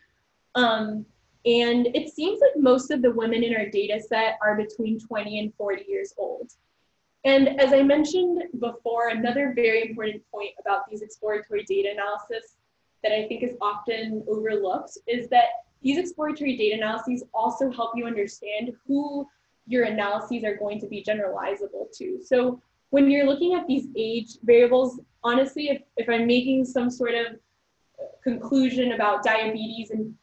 And it seems like most of the women in our data set are between 20 and 40 years old. And as I mentioned before, another very important point about these exploratory data analysis that I think is often overlooked is that these exploratory data analyses also help you understand who your analyses are going to be generalizable to. So when you're looking at these age variables, honestly, if I'm making some sort of conclusion about diabetes in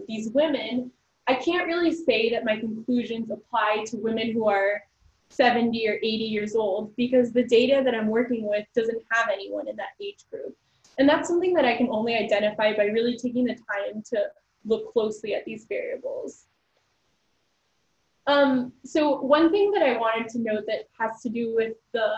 these women, I can't really say that my conclusions apply to women who are 70 or 80 years old, because the data that I'm working with doesn't have anyone in that age group. And that's something that I can only identify by really taking the time to look closely at these variables. So one thing that I wanted to note that has to do with the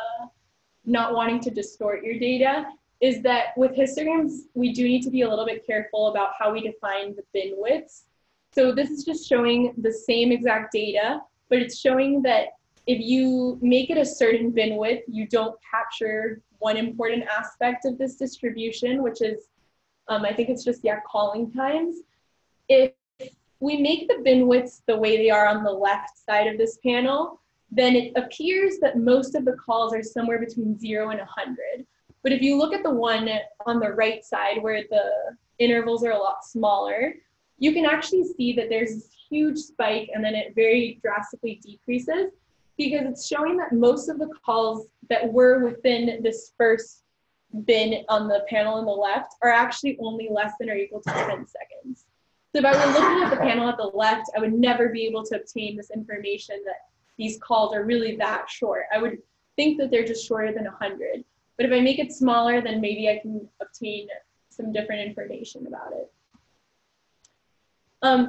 not wanting to distort your data is that with histograms, we do need to be a little bit careful about how we define the bin widths. So this is just showing the same exact data, but it's showing that if you make it a certain bin width, you don't capture one important aspect of this distribution, which is, I think it's just, yeah, calling times. If we make the bin widths the way they are on the left side of this panel, then it appears that most of the calls are somewhere between 0 and 100. But if you look at the one on the right side where the intervals are a lot smaller, you can actually see that there's this huge spike and then it very drastically decreases, because it's showing that most of the calls that were within this first bin on the panel on the left are actually only less than or equal to 10 seconds. So if I were looking at the panel at the left, I would never be able to obtain this information that these calls are really that short. I would think that they're just shorter than 100. But if I make it smaller, then maybe I can obtain some different information about it.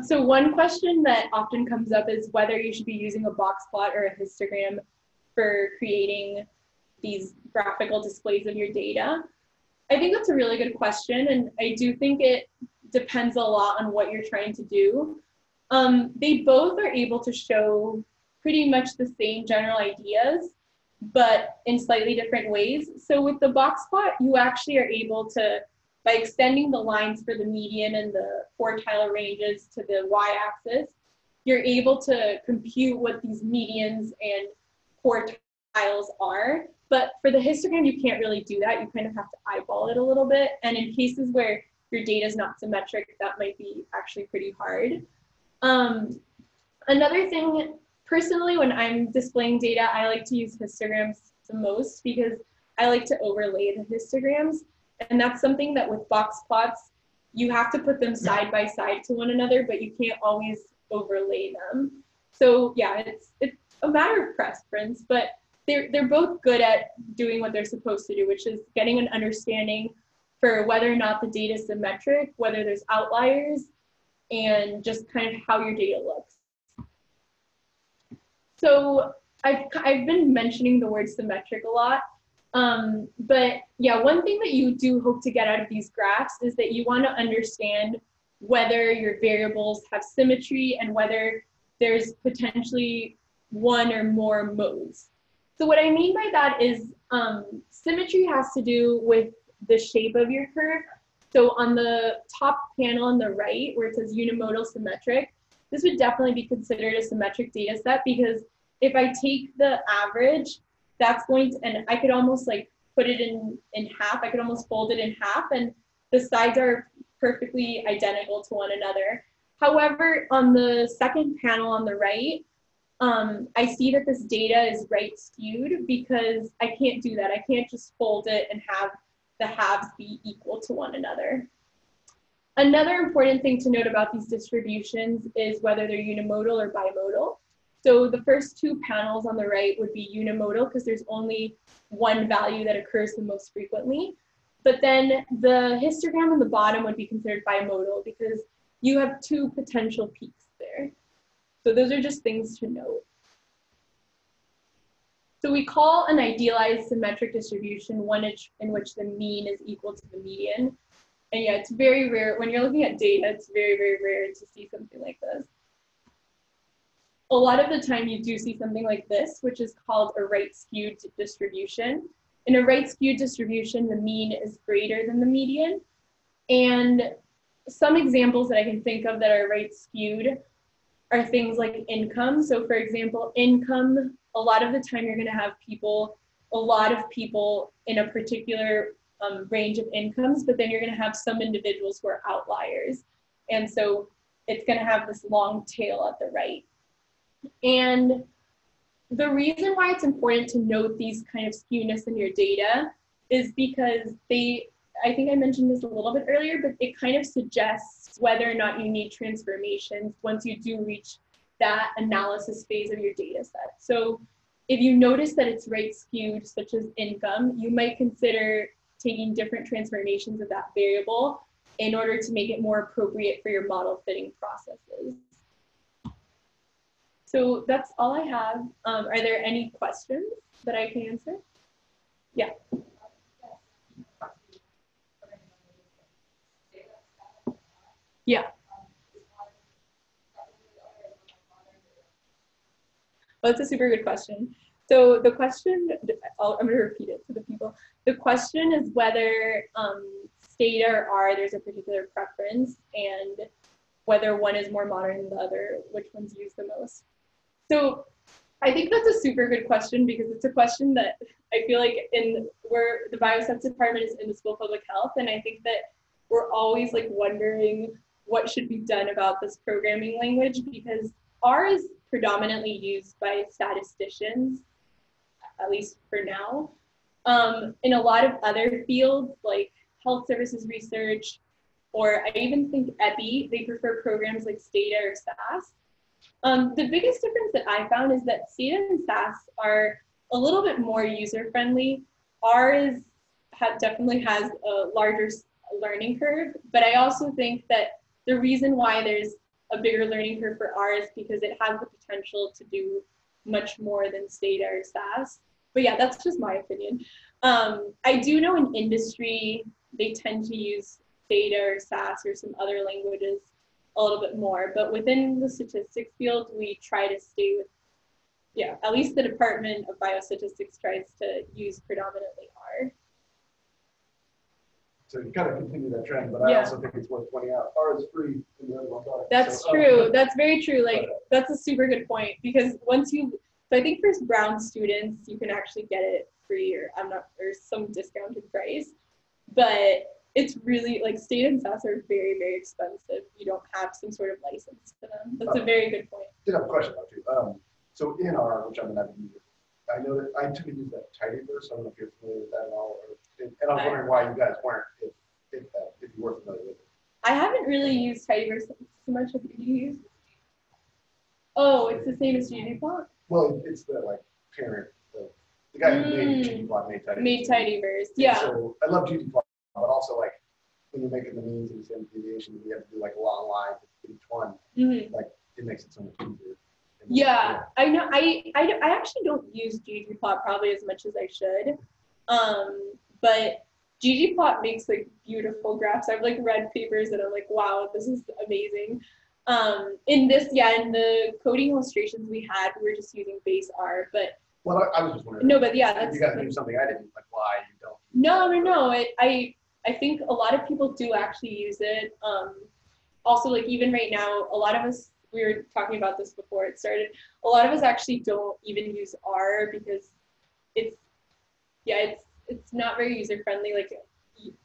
So one question that often comes up is whether you should be using a box plot or a histogram for creating these graphical displays of your data. I think that's a really good question, and I do think it depends a lot on what you're trying to do. They both are able to show pretty much the same general ideas, but in slightly different ways. So with the box plot, you actually are able to, by extending the lines for the median and the quartile ranges to the y-axis, you're able to compute what these medians and quartiles are. But for the histogram, you can't really do that. You kind of have to eyeball it a little bit. And in cases where your data is not symmetric, that might be actually pretty hard. Another thing, personally, when I'm displaying data, I like to use histograms the most because I like to overlay the histograms. And that's something that with box plots, you have to put them side by side to one another, but you can't always overlay them. So yeah, it's a matter of preference, but they're both good at doing what they're supposed to do, which is getting an understanding for whether or not the data is symmetric, whether there's outliers, and just kind of how your data looks. So I've been mentioning the word symmetric a lot. But yeah, one thing that you do hope to get out of these graphs is that you want to understand whether your variables have symmetry and whether there's potentially one or more modes. So what I mean by that is symmetry has to do with the shape of your curve. So on the top panel on the right, where it says unimodal symmetric, this would definitely be considered a symmetric data set, because if I take the average, that's going to, and I could almost like put it in half, I could almost fold it in half, and the sides are perfectly identical to one another. However, on the second panel on the right, I see that this data is right skewed because I can't do that. I can't just fold it and have the halves be equal to one another. Another important thing to note about these distributions is whether they're unimodal or bimodal. So the first two panels on the right would be unimodal because there's only one value that occurs the most frequently. But then the histogram on the bottom would be considered bimodal because you have two potential peaks there. So those are just things to note. So we call an idealized symmetric distribution one in which the mean is equal to the median. And yeah, it's very rare. When you're looking at data, it's very, very rare to see something like this. A lot of the time you do see something like this, which is called a right skewed distribution. In a right skewed distribution, the mean is greater than the median. And some examples that I can think of that are right skewed are things like income. So for example, income, a lot of the time you're gonna have people, a lot of people in a particular range of incomes, but then you're gonna have some individuals who are outliers. And so it's gonna have this long tail at the right. And the reason why it's important to note these kind of skewness in your data is because I think I mentioned this a little bit earlier, but it kind of suggests whether or not you need transformations once you do reach that analysis phase of your data set. So if you notice that it's right skewed, such as income, you might consider taking different transformations of that variable in order to make it more appropriate for your model fitting processes. So that's all I have. Are there any questions that I can answer? Yeah. Yeah. Well, that's a super good question. So the question, I'm going to repeat it to the people. The question is whether Stata or R, there's a particular preference, and whether one is more modern than the other, which one's used the most. So I think that's a super good question because it's a question that I feel like where the biostats department is in the School of Public Health, and I think that we're always like wondering what should be done about this programming language, because R is predominantly used by statisticians, at least for now. In a lot of other fields like health services research, or I even think Epi, they prefer programs like Stata or SAS. The biggest difference that I found is that Stata and SAS are a little bit more user-friendly. R definitely has a larger learning curve, but I also think that the reason why there's a bigger learning curve for R is because it has the potential to do much more than Stata or SAS. But yeah, that's just my opinion. I do know in industry, they tend to use Stata or SAS or some other languages a little bit more, but within the statistics field, we try to stay with, yeah, at least the Department of Biostatistics tries to use predominantly R. So you kind of continue that trend, but I also think it's worth pointing out, R is free in the other one. That's true. That's very true. Like, that's a super good point, because so I think for Brown students, you can actually get it free or some discounted price, but it's really like Stata and SAS are very, very expensive. You don't have some sort of license to them. That's a very good point. I did have a question about you. So in R, which I'm an avid user, I know that I tend to use that tidyverse. I don't know if you're familiar with that at all, and I was wondering why you guys weren't, if you were familiar with it. I haven't really used tidyverse so much. Have you used? Oh, it's the same as ggplot? Well, it's the like parent, the guy who made ggplot made tidyverse. Made tidyverse, yeah. So I love ggplot, but also like when you're making the means and standard deviation, you have to do like a long line for each one. Like it makes it so much easier. Yeah, I know. I actually don't use ggplot probably as much as I should, but ggplot makes like beautiful graphs. I've like read papers and I'm like, wow, this is amazing. In the coding illustrations we had, we were just using base R, but well, I was just wondering. no, but yeah, that's you got to do something I didn't like. Why you don't? No. I think a lot of people do actually use it. Also, like even right now, a lot of us, we were talking about this before it started, a lot of us actually don't even use R because it's not very user friendly. Like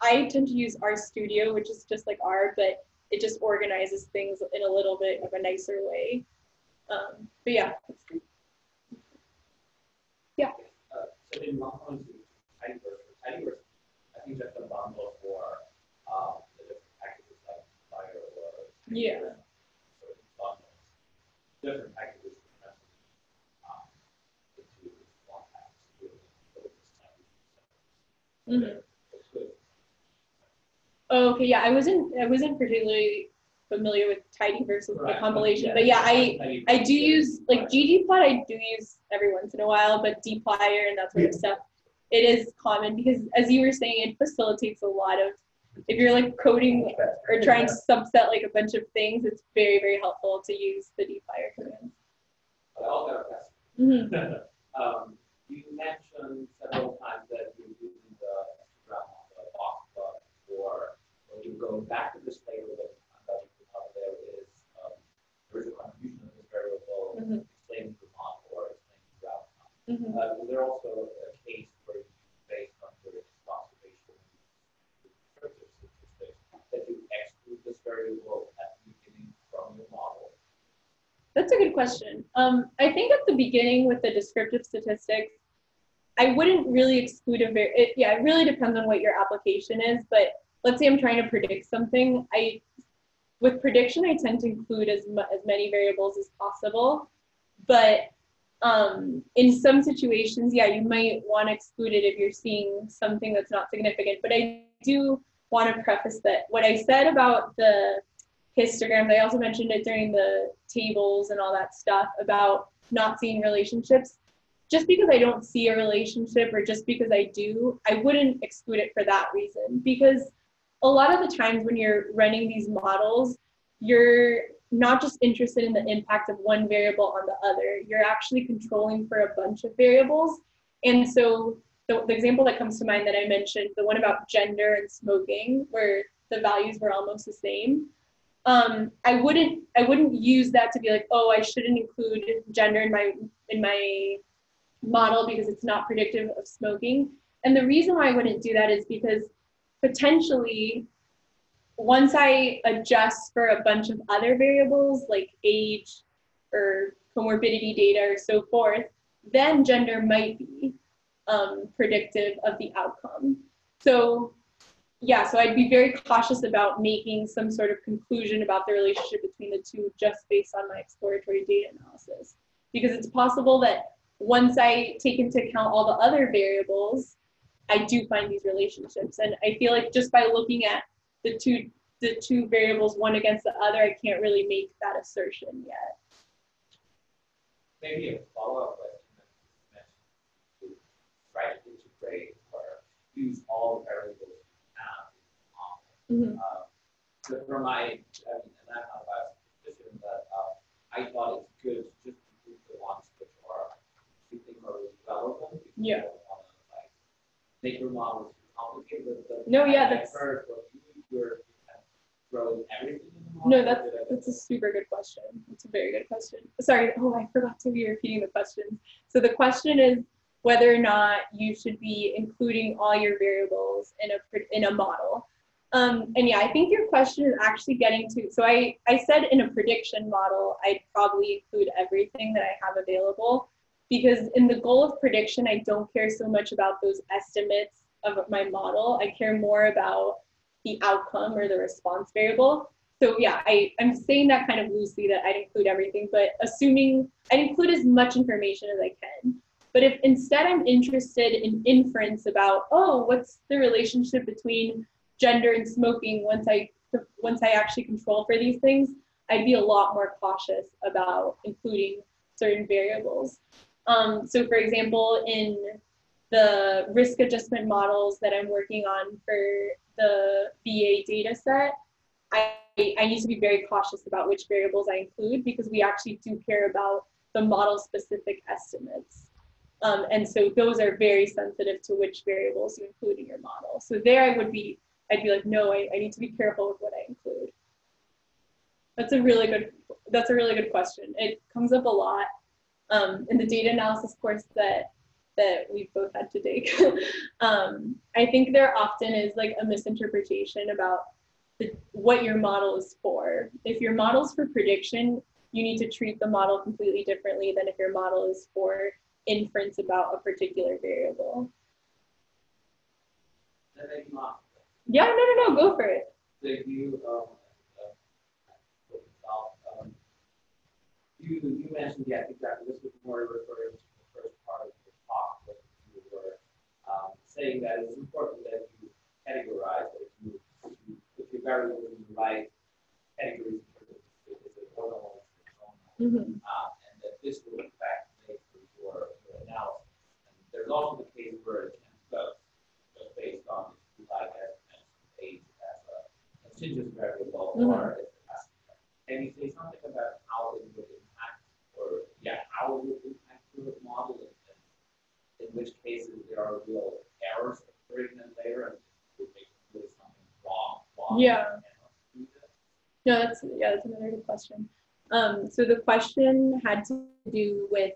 I tend to use RStudio, which is just like R, but it just organizes things in a little bit of a nicer way. But yeah. Yeah. So in Montgomery, tidyverse, I think that's a bundle for the different packages like Fire or Yeah. Different packages into one package. Okay, yeah, I wasn't particularly familiar with tidyverse as the compilation, but yeah, I do use like ggplot. I do use every once in a while, but dplyr and that sort of stuff, it is common because, as you were saying, it facilitates a lot of, if you're like coding or trying to subset like a bunch of things, it's very, very helpful to use the dplyr commands. I also have a question. You mentioned several times that you're using the Histogram on the boxplot for when you go back to this table that there is a contribution of this variable explaining the model or explaining the outcome. Is there also a case where you, based on your observation that you exclude this variable at the beginning from your model? That's a good question. I think at the beginning with the descriptive statistics, I wouldn't really exclude it really depends on what your application is, but let's say I'm trying to predict something. With prediction, I tend to include as many variables as possible, but in some situations, yeah, you might want to exclude it if you're seeing something that's not significant, but I do want to preface that what I said about the histograms, I also mentioned it during the tables and all that stuff about not seeing relationships. Just because I don't see a relationship or just because I do, I wouldn't exclude it for that reason. Because a lot of the times when you're running these models, you're not just interested in the impact of one variable on the other, you're actually controlling for a bunch of variables. And so the example that comes to mind that I mentioned, the one about gender and smoking, where the values were almost the same, I wouldn't use that to be like, oh, I shouldn't include gender in my model because it's not predictive of smoking. And the reason why I wouldn't do that is because potentially once I adjust for a bunch of other variables like age or comorbidity data or so forth, then gender might be predictive of the outcome. So yeah, so I'd be very cautious about making some sort of conclusion about the relationship between the two just based on my exploratory data analysis. Because it's possible that once I take into account all the other variables, I do find these relationships. And I feel like just by looking at the two variables one against the other, I can't really make that assertion yet. Maybe a follow-up question that you mentioned, to try to integrate or use all the variables you have in the model. So for my, and I'm not about position, but I thought it's good to just include the ones which are you think are relevant. Yeah. You don't want to like make your model too complicated. No, yeah, that's you're throwing everything in the model. No, that's a super good question. It's a very good question. Sorry, I forgot to be repeating the question. So the question is whether or not you should be including all your variables in a model. And yeah, I think your question is actually getting to, so I said in a prediction model, I'd probably include everything that I have available, because in the goal of prediction, I don't care so much about those estimates of my model. I care more about the outcome or the response variable. So yeah, I'm saying that kind of loosely that I'd include everything, but assuming I'd include as much information as I can. But if instead I'm interested in inference about, oh, what's the relationship between gender and smoking once I actually control for these things, I'd be a lot more cautious about including certain variables. So for example, in the risk adjustment models that I'm working on for the VA data set, I need to be very cautious about which variables I include, because we actually do care about the model-specific estimates. And so those are very sensitive to which variables you include in your model. So there I'd be like, no, I need to be careful with what I include. That's a really good question. It comes up a lot in the data analysis course that we've both had to take. I think there often is like a misinterpretation about what your model is for. If your model is for prediction, you need to treat the model completely differently than if your model is for inference about a particular variable. Yeah, no, go for it. You mentioned, yeah, exactly. This was more referring to the first part of your talk, but you were saying that it's important that you categorize, that you put your variables in the right categories in terms of is it ordinal, is it normal, and that this will in fact make your analysis. And there's also the case where it can go just based on if you like, as mentioned, age as a continuous variable or as a estimate. Can you say something about how it would impact, or how it would impact your model, and in which cases there are real errors occurring then later and would make really something wrong? No, that's another good question. So the question had to do with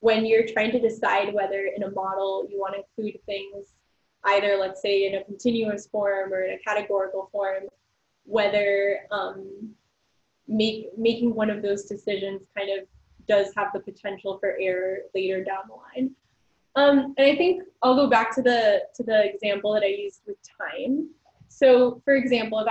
when you're trying to decide whether in a model you want to include things either, let's say, in a continuous form or in a categorical form, whether making one of those decisions kind of does have the potential for error later down the line. And I think I'll go back to the example that I used with time. So for example, if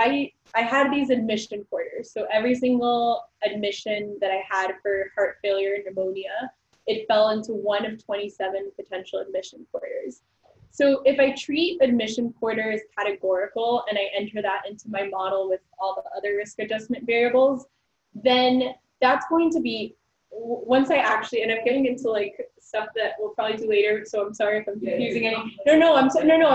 I had these admission quarters, so every single admission that I had for heart failure and pneumonia, it fell into one of 27 potential admission quarters. So if I treat admission quarter as categorical and I enter that into my model with all the other risk adjustment variables, then that's going to be, once I actually, and I'm getting into like stuff that we'll probably do later, so I'm sorry if I'm confusing any. I'm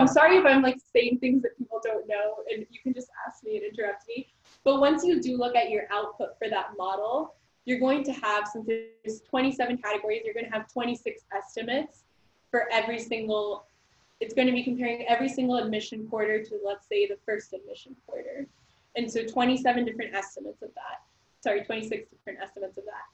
sorry if I'm like saying things that people don't know, and you can just ask me and interrupt me. But once you do look at your output for that model, you're going to have, since there's 27 categories, you're going to have 26 estimates for every single. It's going to be comparing every single admission quarter to, let's say, the first admission quarter. And so 27 different estimates of that. Sorry, 26 different estimates of that.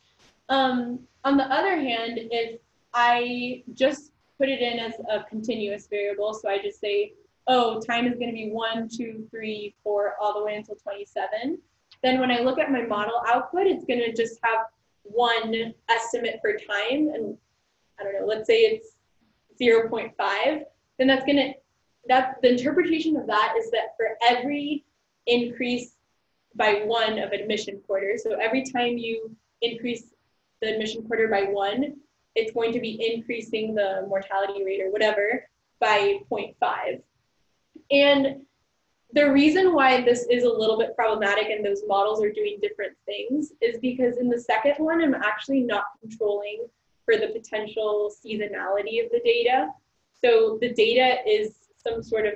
On the other hand, if I just put it in as a continuous variable, so I just say, oh, time is going to be 1, 2, 3, 4, all the way until 27, then when I look at my model output, it's going to just have one estimate for time. And I don't know, let's say it's 0.5. Then the interpretation of that is that for every increase by 1 of admission quarter, so every time you increase the admission quarter by 1, it's going to be increasing the mortality rate or whatever by 0.5. And the reason why this is a little bit problematic and those models are doing different things is because in the second one, I'm actually not controlling for the potential seasonality of the data. So the data is some sort of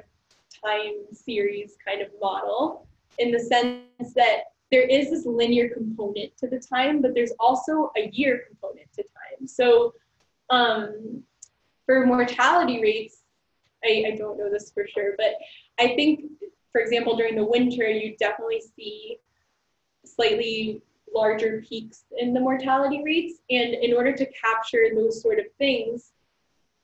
time series kind of model in the sense that there is this linear component to the time, but there's also a year component to time. So for mortality rates, I don't know this for sure, but I think, for example, during the winter, you definitely see slightly larger peaks in the mortality rates. And in order to capture those sort of things,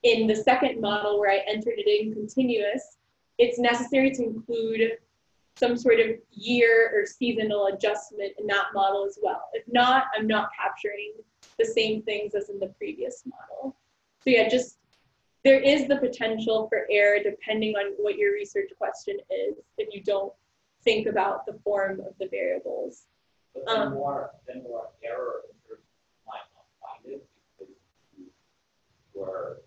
in the second model where I entered it in continuous, it's necessary to include some sort of year or seasonal adjustment in that model as well. If not, I'm not capturing the same things as in the previous model. So yeah, just there is the potential for error depending on what your research question is if you don't think about the form of the variables. But then more error in terms of might not find it because you are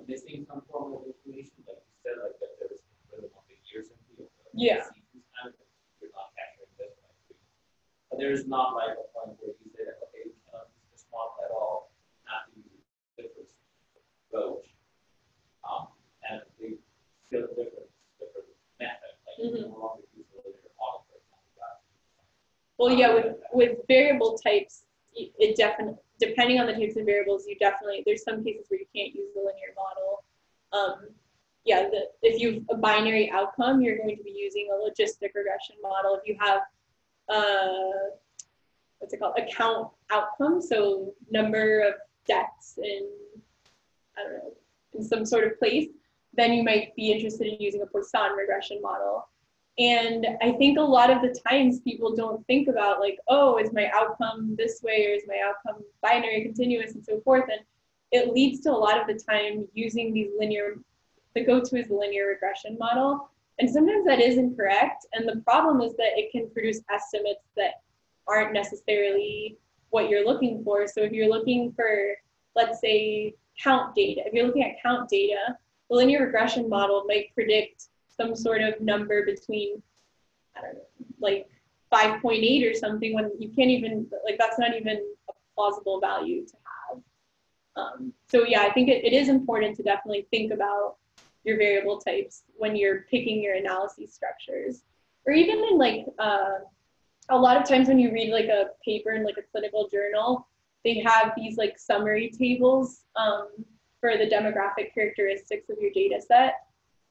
missing some form of information, like you said, like that there's really one big years in the yeah. Kind of, you're not capturing this one. But there's not like a point where you say that, okay, Well, yeah, with variable types, it definitely, depending on the types of variables, you definitely, there's some cases where you can't use the linear model. Yeah, if you have a binary outcome, you're going to be using a logistic regression model. If you have, what's it called, account outcome, so number of deaths in, I don't know, in some sort of place, then you might be interested in using a Poisson regression model. And I think a lot of the times people don't think about like, oh, is my outcome this way, or is my outcome binary, continuous, and so forth. And it leads to a lot of the time using these linear, the go-to is the linear regression model. And sometimes that is incorrect. And the problem is that it can produce estimates that aren't necessarily what you're looking for. So if you're looking for, let's say, count data, if you're looking at count data, the linear regression model might predict some sort of number between, I don't know, like 5.8 or something, when you can't even, like, that's not even a plausible value to have. So yeah, I think it is important to definitely think about your variable types when you're picking your analysis structures. Or even in like, a lot of times when you read like a paper in like a clinical journal, they have these like summary tables for the demographic characteristics of your data set.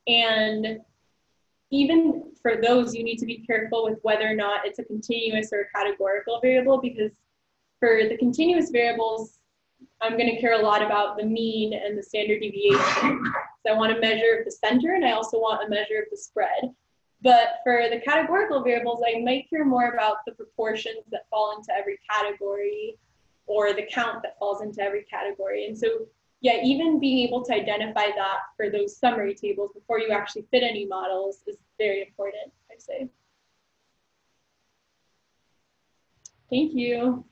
And even for those, you need to be careful with whether or not it's a continuous or a categorical variable, because for the continuous variables, I'm going to care a lot about the mean and the standard deviation. So I want a measure of the center, and I also want a measure of the spread. But for the categorical variables, I might care more about the proportions that fall into every category, or the count that falls into every category. And so, yeah, even being able to identify that for those summary tables before you actually fit any models is very important, I'd say. Thank you.